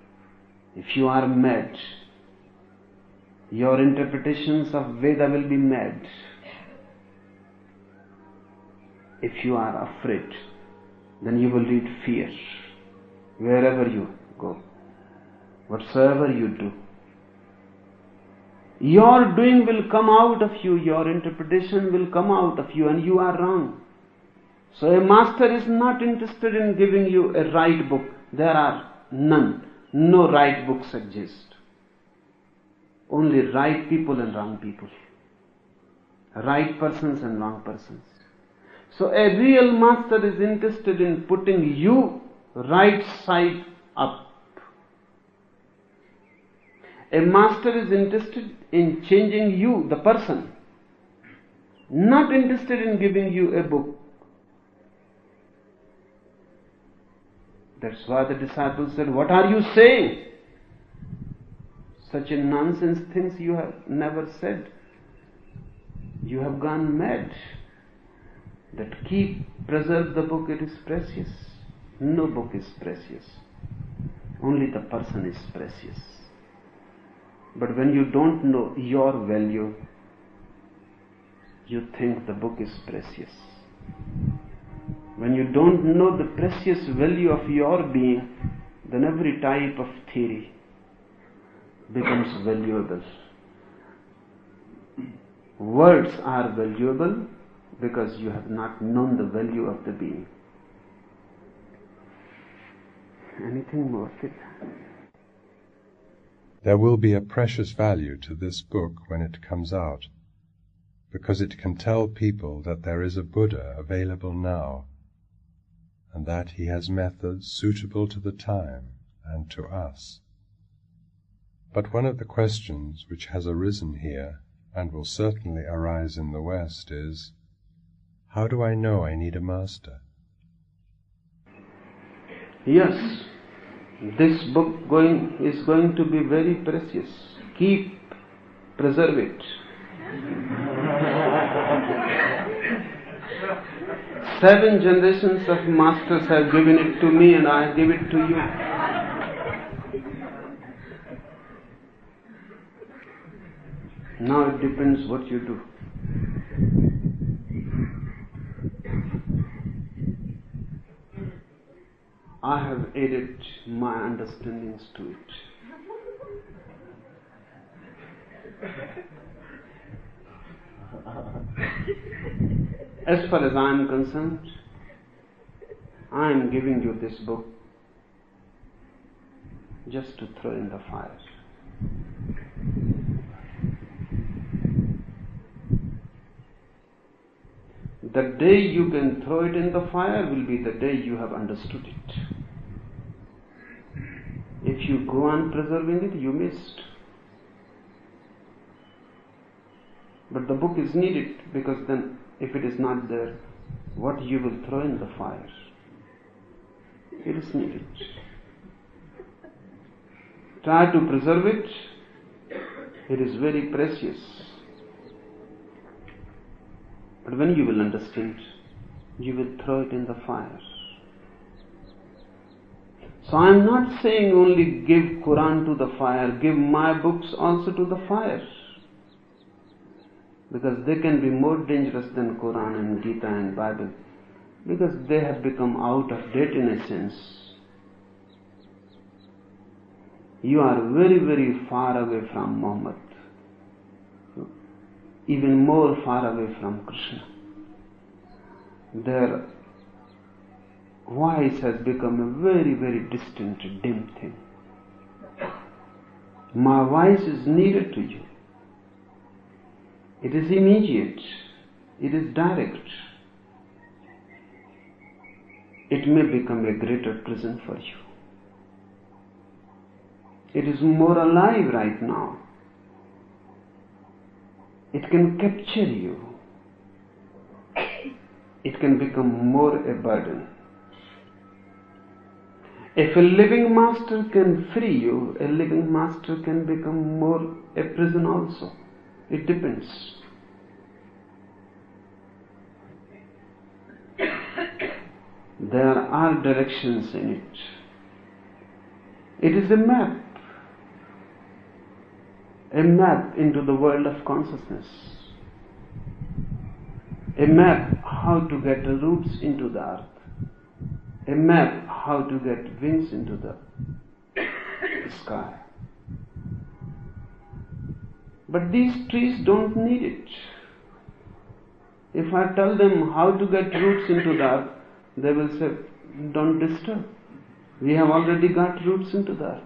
If you are mad, your interpretations of Veda will be mad. If you are afraid, then you will read fear wherever you go, whatsoever you do. Your doing will come out of you, your interpretation will come out of you, and you are wrong. So a master is not interested in giving you a right book. There are none. No right books exist. Only right people and wrong people. Right persons and wrong persons. So a real master is interested in putting you right side up. A master is interested in changing you, the person, not interested in giving you a book. That's why the disciples said, "What are you saying? Such a nonsense things you have never said. You have gone mad. That preserve the book, it is precious." No book is precious. Only the person is precious. But when you don't know your value, you think the book is precious. When you don't know the precious value of your being, then every type of theory becomes valuable. Words are valuable because you have not known the value of the being. Anything more, Kit? There will be a precious value to this book when it comes out, because it can tell people that there is a Buddha available now, and that he has methods suitable to the time and to us. But one of the questions which has arisen here, and will certainly arise in the West, is, how do I know I need a master? Yes, this book is going to be very precious. Preserve it. 7 generations of masters have given it to me, and I give it to you. Now it depends what you do. I have added my understandings to it. As far as I am concerned, I am giving you this book just to throw in the fire. The day you can throw it in the fire will be the day you have understood it. If you go on preserving it, you missed. But the book is needed, because then if it is not there, what you will throw in the fire? It is needed. Try to preserve it. It is very precious. But when you will understand, you will throw it in the fire. So I am not saying only give Quran to the fire, give my books also to the fire. Because they can be more dangerous than Quran and Gita and Bible. Because they have become out of date in a sense. You are very, very far away from Muhammad. Even more far away from Krishna. Their voice has become a very, very distant, dim thing. My voice is needed to you. It is immediate. It is direct. It may become a greater prison for you. It is more alive right now. It can capture you. It can become more a burden. If a living master can free you, a living master can become more a prison also. It depends. There are directions in it. It is a map into the world of consciousness. A map how to get roots into the earth. A map how to get wings into the sky. But these trees don't need it. If I tell them how to get roots into the earth, they will say, don't disturb. We have already got roots into the earth.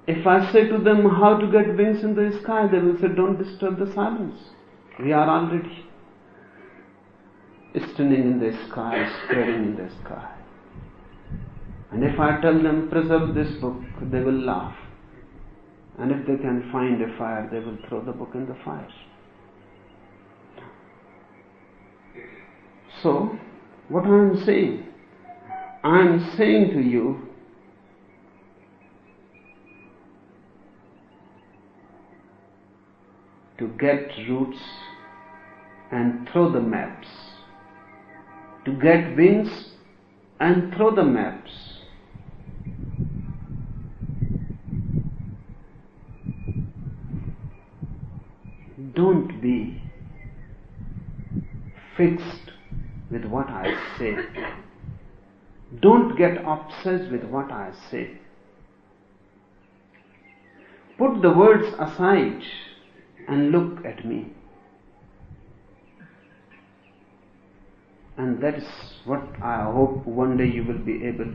If I say to them how to get wings in the sky, they will say, don't disturb the silence. We are already standing in the sky, spreading in the sky. And if I tell them preserve this book, they will laugh. And if they can find a fire, they will throw the book in the fire. So, what I am saying? I am saying to you, to get roots and throw the maps. To get wings and throw the maps. Don't be fixed with what I say. Don't get obsessed with what I say. Put the words aside and look at me. And that is what I hope one day you will be able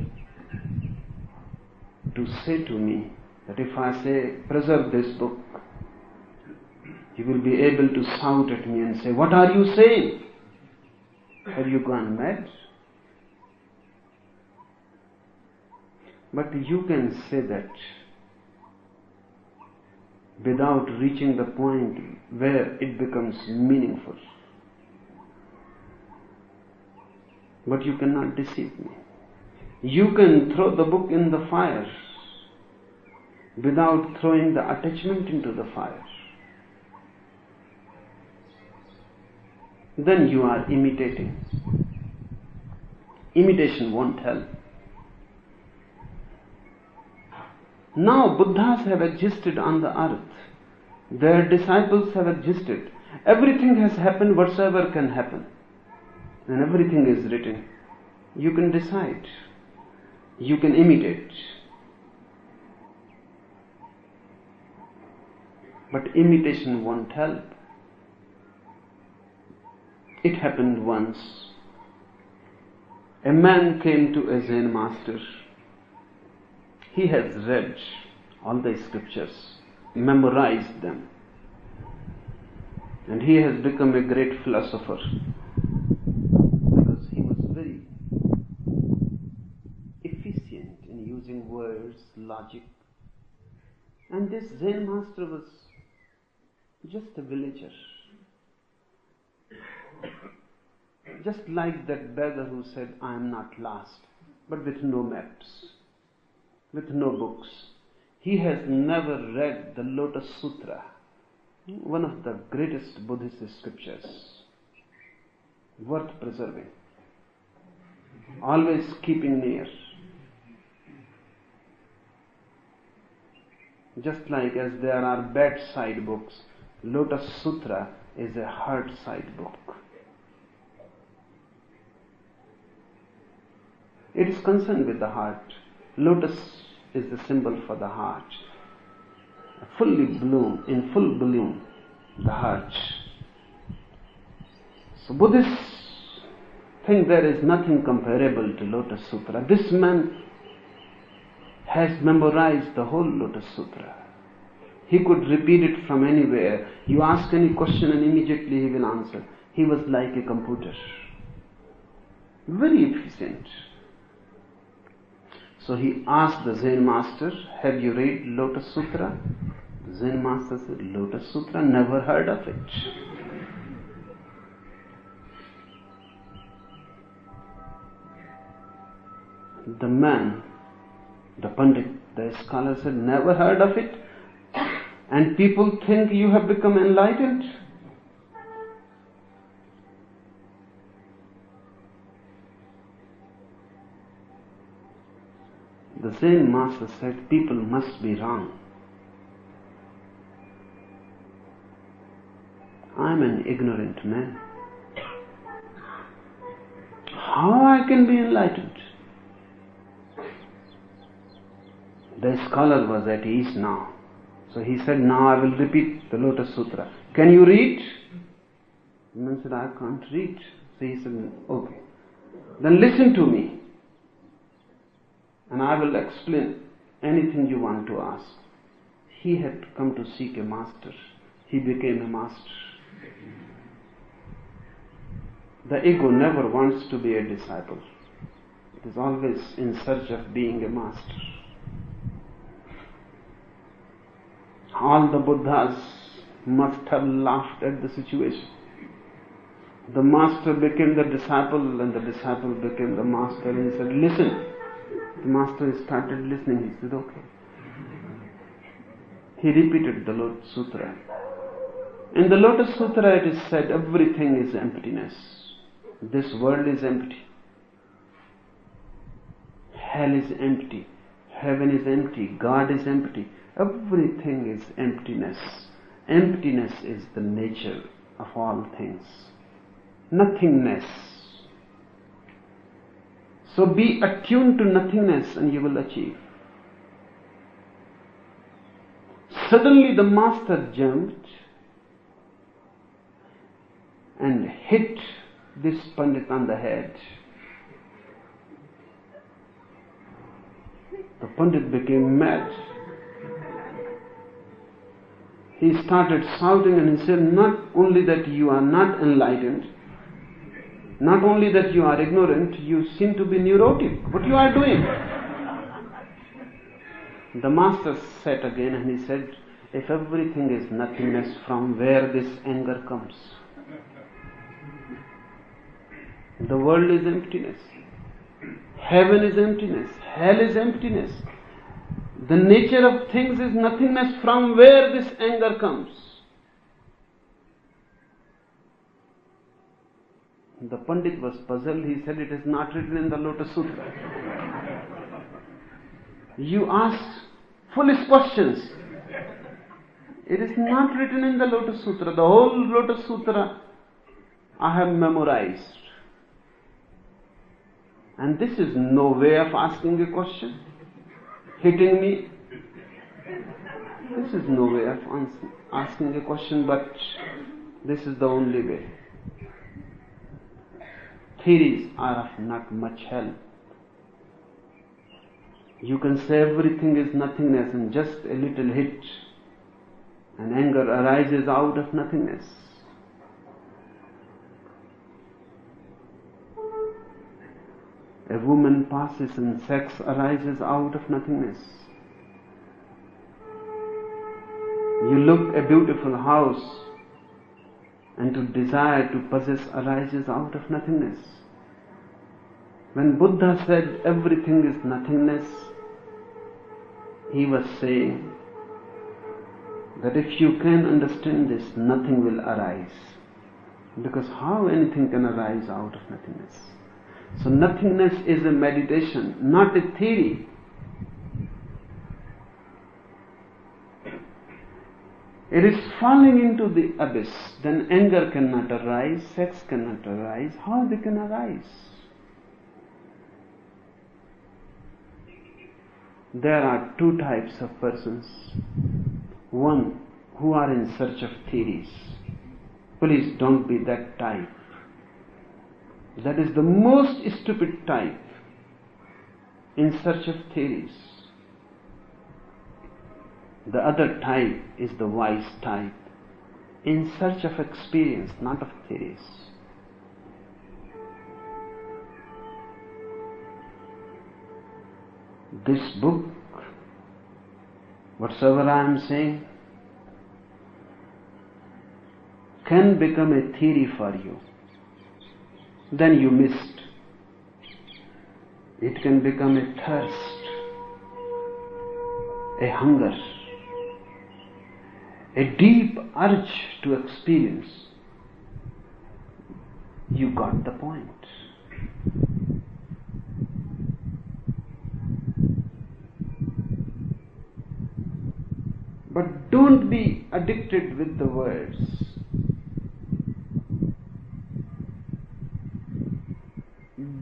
to say to me, that if I say, preserve this book, He will be able to shout at me and say, "What are you saying? Have you gone mad?" But you can say that without reaching the point where it becomes meaningful. But you cannot deceive me. You can throw the book in the fire without throwing the attachment into the fire. Then you are imitating. Imitation won't help. Now Buddhas have existed on the earth. Their disciples have existed. Everything has happened whatsoever can happen. And everything is written. You can decide. You can imitate. But imitation won't help. It happened once. A man came to a Zen master. He has read all the scriptures, memorized them, and he has become a great philosopher because he was very efficient in using words, logic. And this Zen master was just a villager, just like that beggar who said, "I am not lost," but with no maps, with no books. He has never read the Lotus Sutra, one of the greatest Buddhist scriptures, worth preserving, always keeping near. Just like as there are bedside books, Lotus Sutra is a heart-side book. It is concerned with the heart. Lotus is the symbol for the heart. Fully bloom, in full bloom, the heart. So Buddhists think there is nothing comparable to Lotus Sutra. This man has memorized the whole Lotus Sutra. He could repeat it from anywhere. You ask any question and immediately he will answer. He was like a computer. Very efficient. So he asked the Zen master, "Have you read Lotus Sutra?" The Zen master said, "Lotus Sutra? Never heard of it." The man, the Pandit, the scholar said, "Never heard of it? And people think you have become enlightened?" The Zen master said, "People must be wrong. I am an ignorant man. How I can be enlightened?" The scholar was at ease now. So he said, "Now I will repeat the Lotus Sutra. Can you read?" The man said, "I can't read." So he said, "Okay. Then listen to me. And I will explain anything you want to ask." He had come to seek a master. He became a master. The ego never wants to be a disciple. It is always in search of being a master. All the Buddhas must have laughed at the situation. The master became the disciple and the disciple became the master, and he said, "Listen." The master started listening. He said, "Okay." He repeated the Lotus Sutra. In the Lotus Sutra it is said everything is emptiness. This world is empty. Hell is empty. Heaven is empty. God is empty. Everything is emptiness. Emptiness is the nature of all things. Nothingness. So be attuned to nothingness and you will achieve. Suddenly the master jumped and hit this Pandit on the head. The Pandit became mad. He started shouting and he said, not only that you are not enlightened, not only that you are ignorant, you seem to be neurotic. What you are doing? The master sat again and he said, if everything is nothingness, from where this anger comes? The world is emptiness. Heaven is emptiness. Hell is emptiness. The nature of things is nothingness. From where this anger comes? The Pandit was puzzled. He said, it is not written in the Lotus Sutra. You asked foolish questions. It is not written in the Lotus Sutra. The whole Lotus Sutra I have memorized. And this is no way of asking a question. Hitting me. This is no way of asking a question, but this is the only way. Theories are of not much help. You can say everything is nothingness and just a little hit, and anger arises out of nothingness. A woman passes and sex arises out of nothingness. You look a beautiful house and to desire to possess arises out of nothingness. When Buddha said everything is nothingness, he was saying that if you can understand this, nothing will arise. Because how anything can arise out of nothingness? So nothingness is a meditation, not a theory. It is falling into the abyss. Then anger cannot arise, sex cannot arise. How they can arise? There are two types of persons. One, who are in search of theories. Please don't be that type. That is the most stupid type, in search of theories. The other type is the wise type, in search of experience, not of theories. This book, whatsoever I am saying, can become a theory for you. Then you missed. It can become a thirst, a hunger, a deep urge to experience. You got the point. But don't be addicted with the words.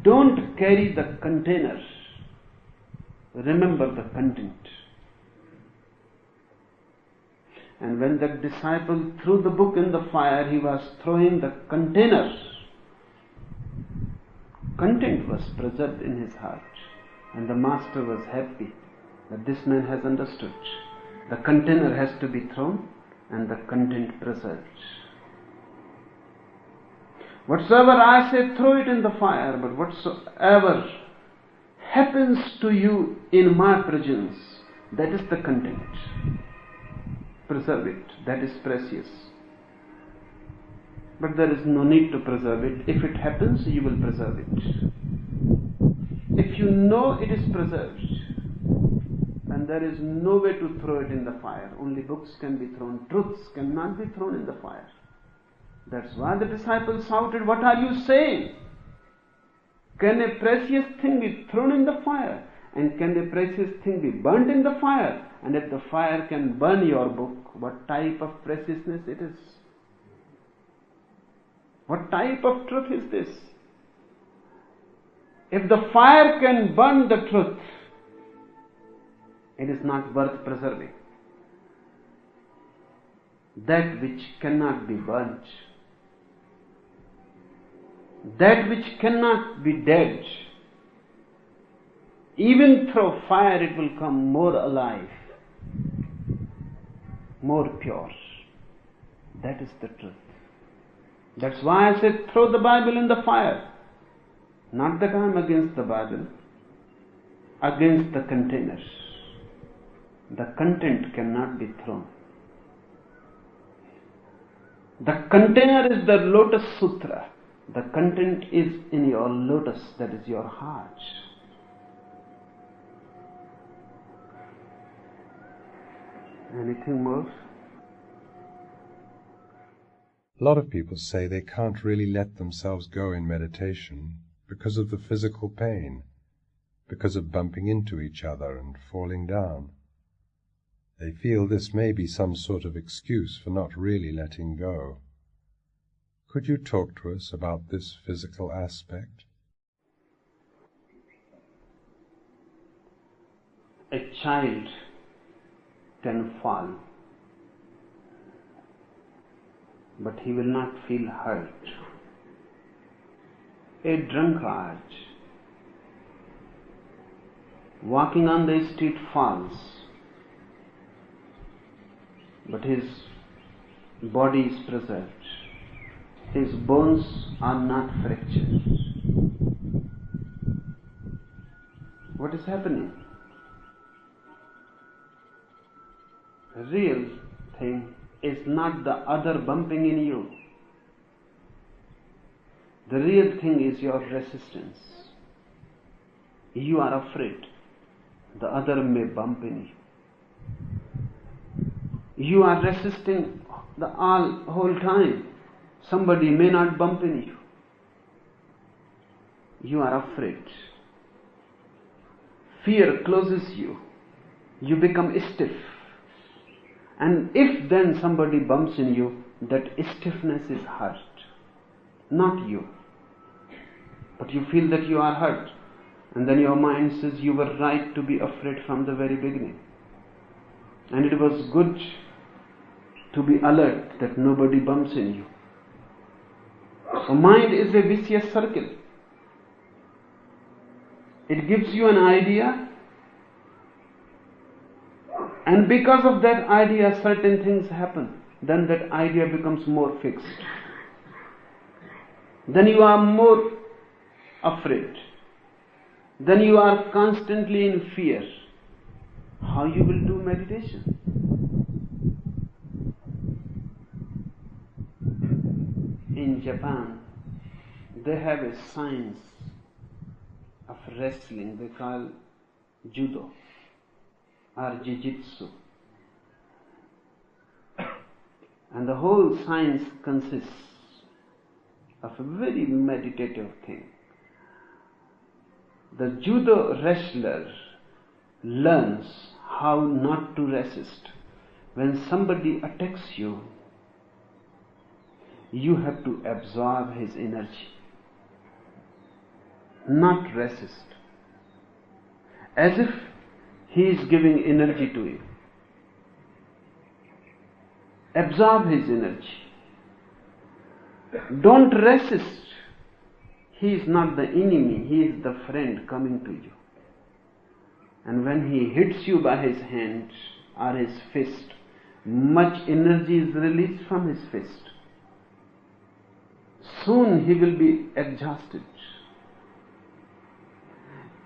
Don't carry the container. Remember the content. And when that disciple threw the book in the fire, he was throwing the container. Content was preserved in his heart. And the master was happy that this man has understood. The container has to be thrown and the content preserved. Whatsoever I say, throw it in the fire, but whatsoever happens to you in my presence, that is the content. Preserve it, that is precious. But there is no need to preserve it. If it happens, you will preserve it. If you know it is preserved, and there is no way to throw it in the fire, only books can be thrown, truths cannot be thrown in the fire. That's why the disciples shouted, what are you saying? Can a precious thing be thrown in the fire? And can a precious thing be burnt in the fire? And if the fire can burn your book, what type of preciousness it is? What type of truth is this? If the fire can burn the truth, it is not worth preserving. That which cannot be burnt, that which cannot be dead, even through fire it will come more alive, more pure. That is the truth. That's why I said throw the Bible in the fire. Not that I am against the Bible, against the container. The content cannot be thrown. The container is the Lotus Sutra. The content is in your lotus, that is your heart. Anything more? A lot of people say they can't really let themselves go in meditation because of the physical pain, because of bumping into each other and falling down. They feel this may be some sort of excuse for not really letting go. Could you talk to us about this physical aspect? A child can fall, but he will not feel hurt. A drunkard walking on the street falls, but his body is preserved. His bones are not fractured. What is happening? The real thing is not the other bumping in you. The real thing is your resistance. You are afraid the other may bump in you. You are resisting the whole time. Somebody may not bump in you. You are afraid. Fear closes you. You become stiff. And if then somebody bumps in you, that stiffness is hurt. Not you. But you feel that you are hurt. And then your mind says you were right to be afraid from the very beginning. And it was good to be alert that nobody bumps in you. So mind is a vicious circle. It gives you an idea, and because of that idea certain things happen. Then that idea becomes more fixed. Then you are more afraid. Then you are constantly in fear. How you will do meditation? In Japan, they have a science of wrestling they call judo or jiu-jitsu. And the whole science consists of a very meditative thing. The judo wrestler learns how not to resist. When somebody attacks you, you have to absorb his energy, not resist. As if he is giving energy to you. Absorb his energy. Don't resist. He is not the enemy, he is the friend coming to you. And when he hits you by his hand or his fist, much energy is released from his fist. Soon he will be exhausted.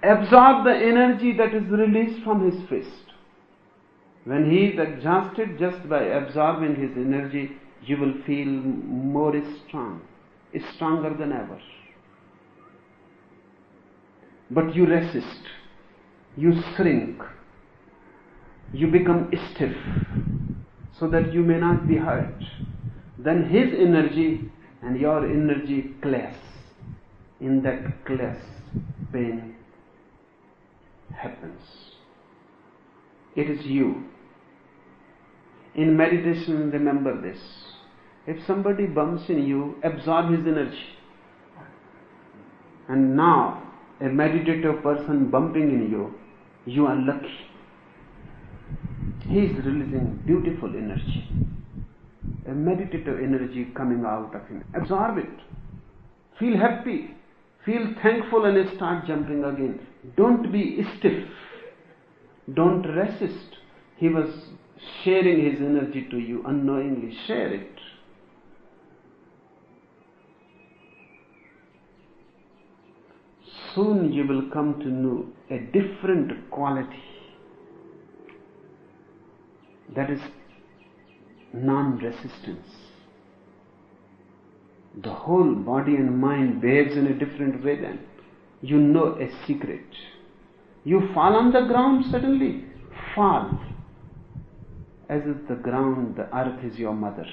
Absorb the energy that is released from his fist. When he is exhausted, just by absorbing his energy, you will feel more strong, stronger than ever. But you resist, you shrink, you become stiff, so that you may not be hurt. Then his energy and your energy clash. In that clash, pain happens. It is you. In meditation, remember this. If somebody bumps in you, absorb his energy. And now, a meditative person bumping in you, you are lucky. He is releasing beautiful energy. A meditative energy coming out of him. Absorb it. Feel happy. Feel thankful and start jumping again. Don't be stiff. Don't resist. He was sharing his energy to you unknowingly. Share it. soon you will come to know a different quality, that is non-resistance. The whole body and mind behaves in a different way then. You know a secret. You fall on the ground suddenly. Fall. As if the ground, the earth is your mother.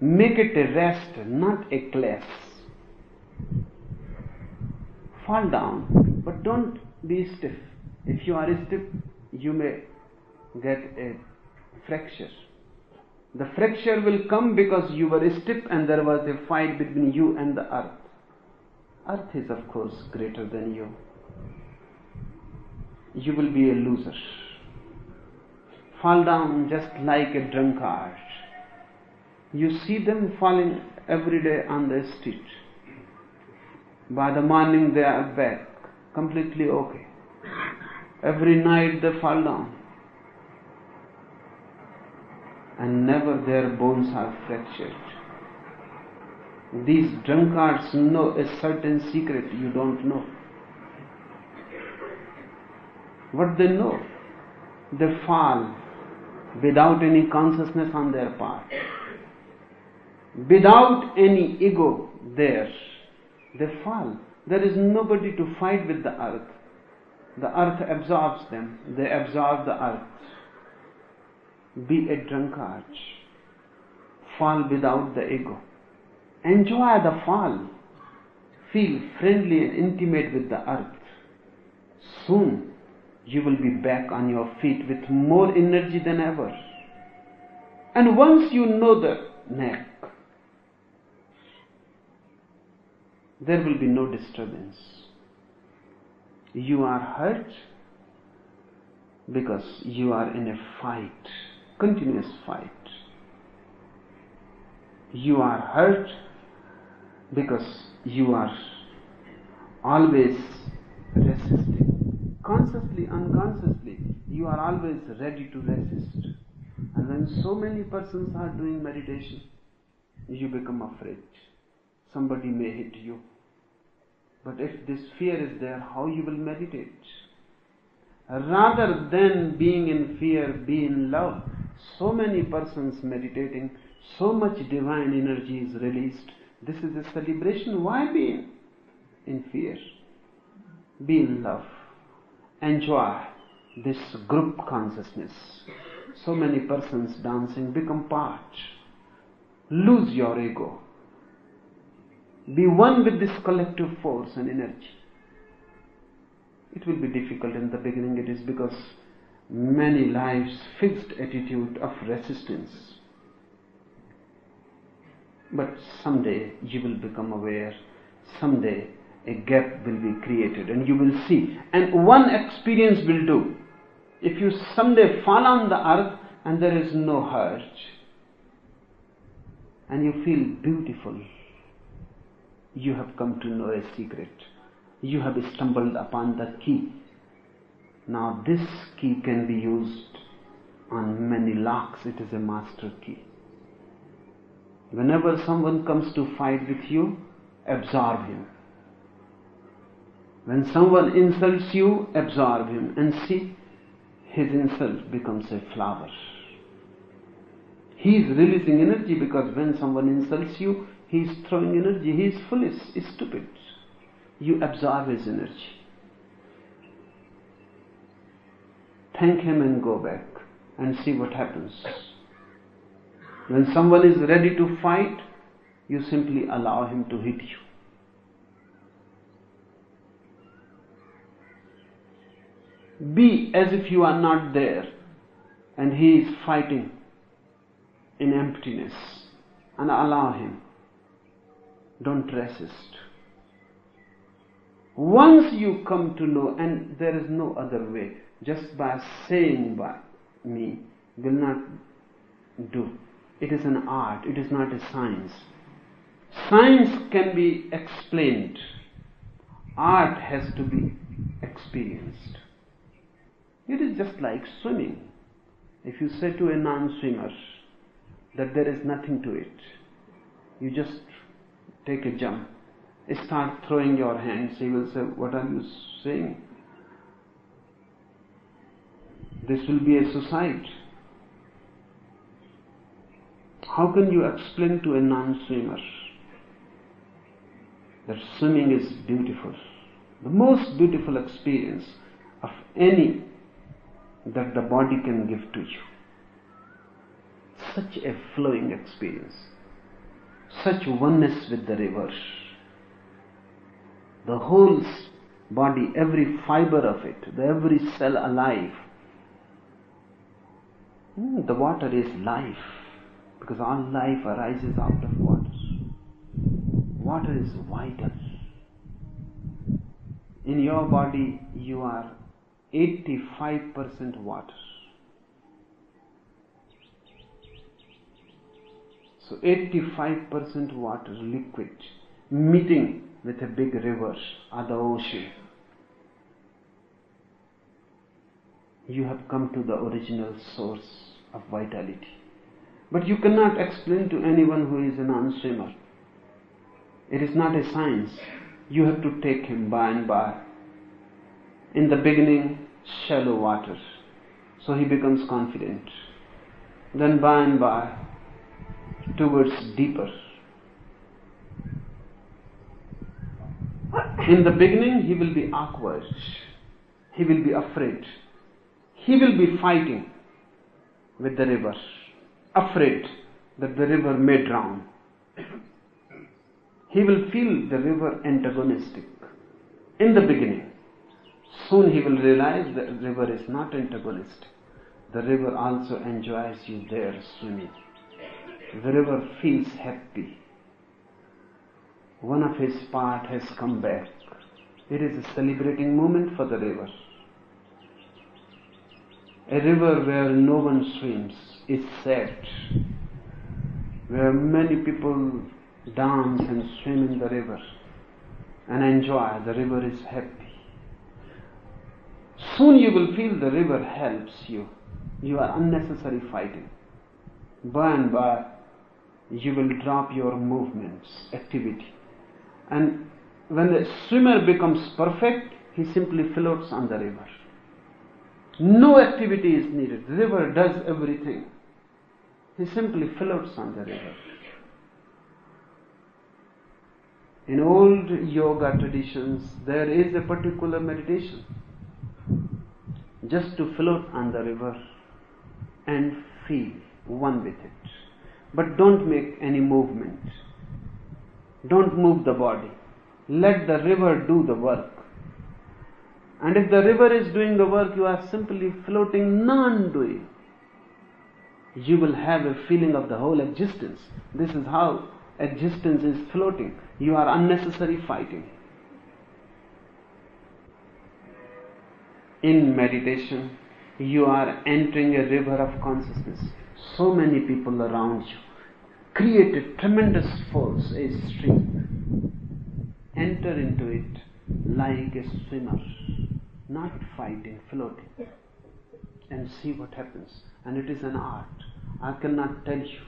Make it a rest, not a class. Fall down, but don't be stiff. If you are stiff, you may get a fracture. The fracture will come because you were stiff and there was a fight between you and the earth. Earth is of course greater than you. You will be a loser. Fall down just like a drunkard. You see them falling every day on the street. By the morning they are back, completely okay. Every night they fall down. And never their bones are fractured. These drunkards know a certain secret you don't know. What they know? They fall without any consciousness on their part. Without any ego there. They fall. There is nobody to fight with the earth. The earth absorbs them. They absorb the earth. Be a drunkard. Fall without the ego. Enjoy the fall. Feel friendly and intimate with the earth. Soon you will be back on your feet with more energy than ever. And once you know the neck, there will be no disturbance. You are hurt because you are in a fight. Continuous fight. You are hurt because you are always resisting. Consciously, unconsciously, you are always ready to resist. And when so many persons are doing meditation, you become afraid. Somebody may hit you. But if this fear is there, how you will meditate? Rather than being in fear, be in love. So many persons meditating, so much divine energy is released. This is a celebration. Why be in fear? Be in love. Enjoy this group consciousness. So many persons dancing, become part. Lose your ego. Be one with this collective force and energy. It will be difficult in the beginning. It is because many lives fixed attitude of resistance. But someday you will become aware. Someday a gap will be created and you will see. And one experience will do. If you someday fall on the earth and there is no hurt, and you feel beautiful, you have come to know a secret. You have stumbled upon the key. Now this key can be used on many locks. It is a master key. Whenever someone comes to fight with you, absorb him. When someone insults you, absorb him and see his insult becomes a flower. He is releasing energy because when someone insults you, he is throwing energy. He is foolish, stupid. You absorb his energy. Thank him and go back and see what happens. When someone is ready to fight, you simply allow him to hit you. Be as if you are not there and he is fighting in emptiness, and allow him. Don't resist. Once you come to know, and there is no other way, just by saying by me will not do. It is an art, it is not a science. Science can be explained. Art has to be experienced. It is just like swimming. If you say to a non-swimmer that there is nothing to it, you just take a jump, start throwing your hands. He will say, what are you saying? This will be a suicide. How can you explain to a non-swimmer that swimming is beautiful? The most beautiful experience of any that the body can give to you. Such a flowing experience, such oneness with the river. The whole body, every fiber of it, every cell alive. The water is life, because all life arises out of water. Water is vital. In your body, you are 85% water. So 85% water, liquid, meeting with a big river or the ocean. You have come to the original source of vitality. But you cannot explain to anyone who is a non-swimmer. It is not a science. You have to take him by and by. In the beginning, shallow water, so he becomes confident. Then by and by, towards deeper. In the beginning, he will be awkward. He will be afraid. He will be fighting with the river, afraid that the river may drown. He will feel the river antagonistic in the beginning. Soon he will realize that the river is not antagonistic. The river also enjoys you there swimming. The river feels happy. One of his part has come back. It is a celebrating moment for the river. A river where no one swims is sad. Where many people dance and swim in the river and enjoy, the river is happy. Soon you will feel the river helps you. You are unnecessary fighting. By and by, you will drop your movements, activity. And when the swimmer becomes perfect, he simply floats on the river. No activity is needed. The river does everything. He simply floats on the river. In old yoga traditions, there is a particular meditation. Just to float on the river and feel one with it. But don't make any movement. Don't move the body. Let the river do the work. And if the river is doing the work, you are simply floating, non-doing. You will have a feeling of the whole existence. This is how existence is floating. You are unnecessary fighting. In meditation, you are entering a river of consciousness. So many people around you. Create a tremendous force, a stream. Enter into it like a swimmer, not fighting, floating. And see what happens. And it is an art. I cannot tell you.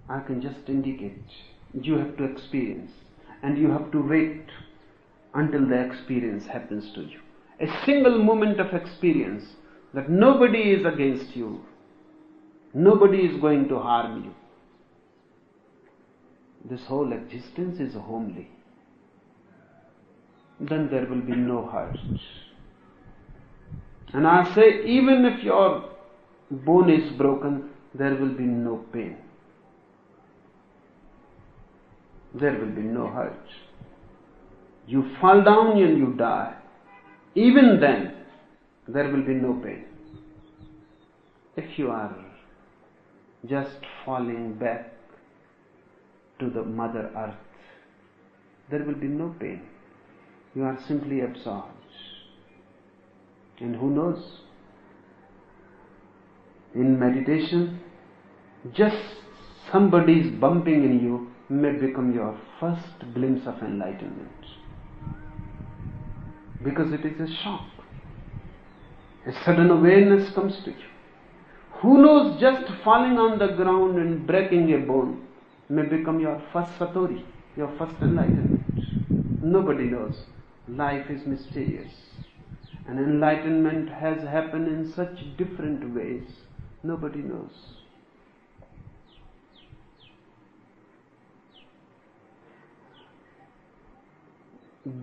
I can just indicate. You have to experience. And you have to wait until the experience happens to you. A single moment of experience that nobody is against you. Nobody is going to harm you. This whole existence is homely. Then there will be no hurt. And I say, even if your bone is broken, there will be no pain. There will be no hurt. You fall down and you die. Even then, there will be no pain. If you are just falling back to the Mother Earth, there will be no pain. You are simply absorbed. And who knows? In meditation, just somebody's bumping in you may become your first glimpse of enlightenment. Because it is a shock. A sudden awareness comes to you. Who knows, just falling on the ground and breaking a bone may become your first satori, your first enlightenment. Nobody knows. Life is mysterious. And enlightenment has happened in such different ways. Nobody knows.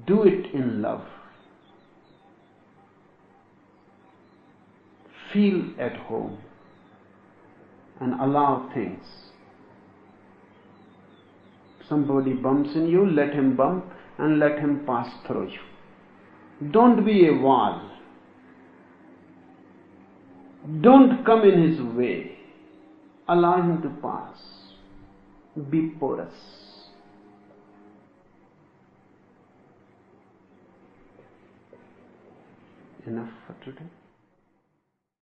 Do it in love. Feel at home and allow things. Somebody bumps in you, let him bump and let him pass through you. Don't be a wall. Don't come in his way. Allow him to pass. Be porous. Enough for today.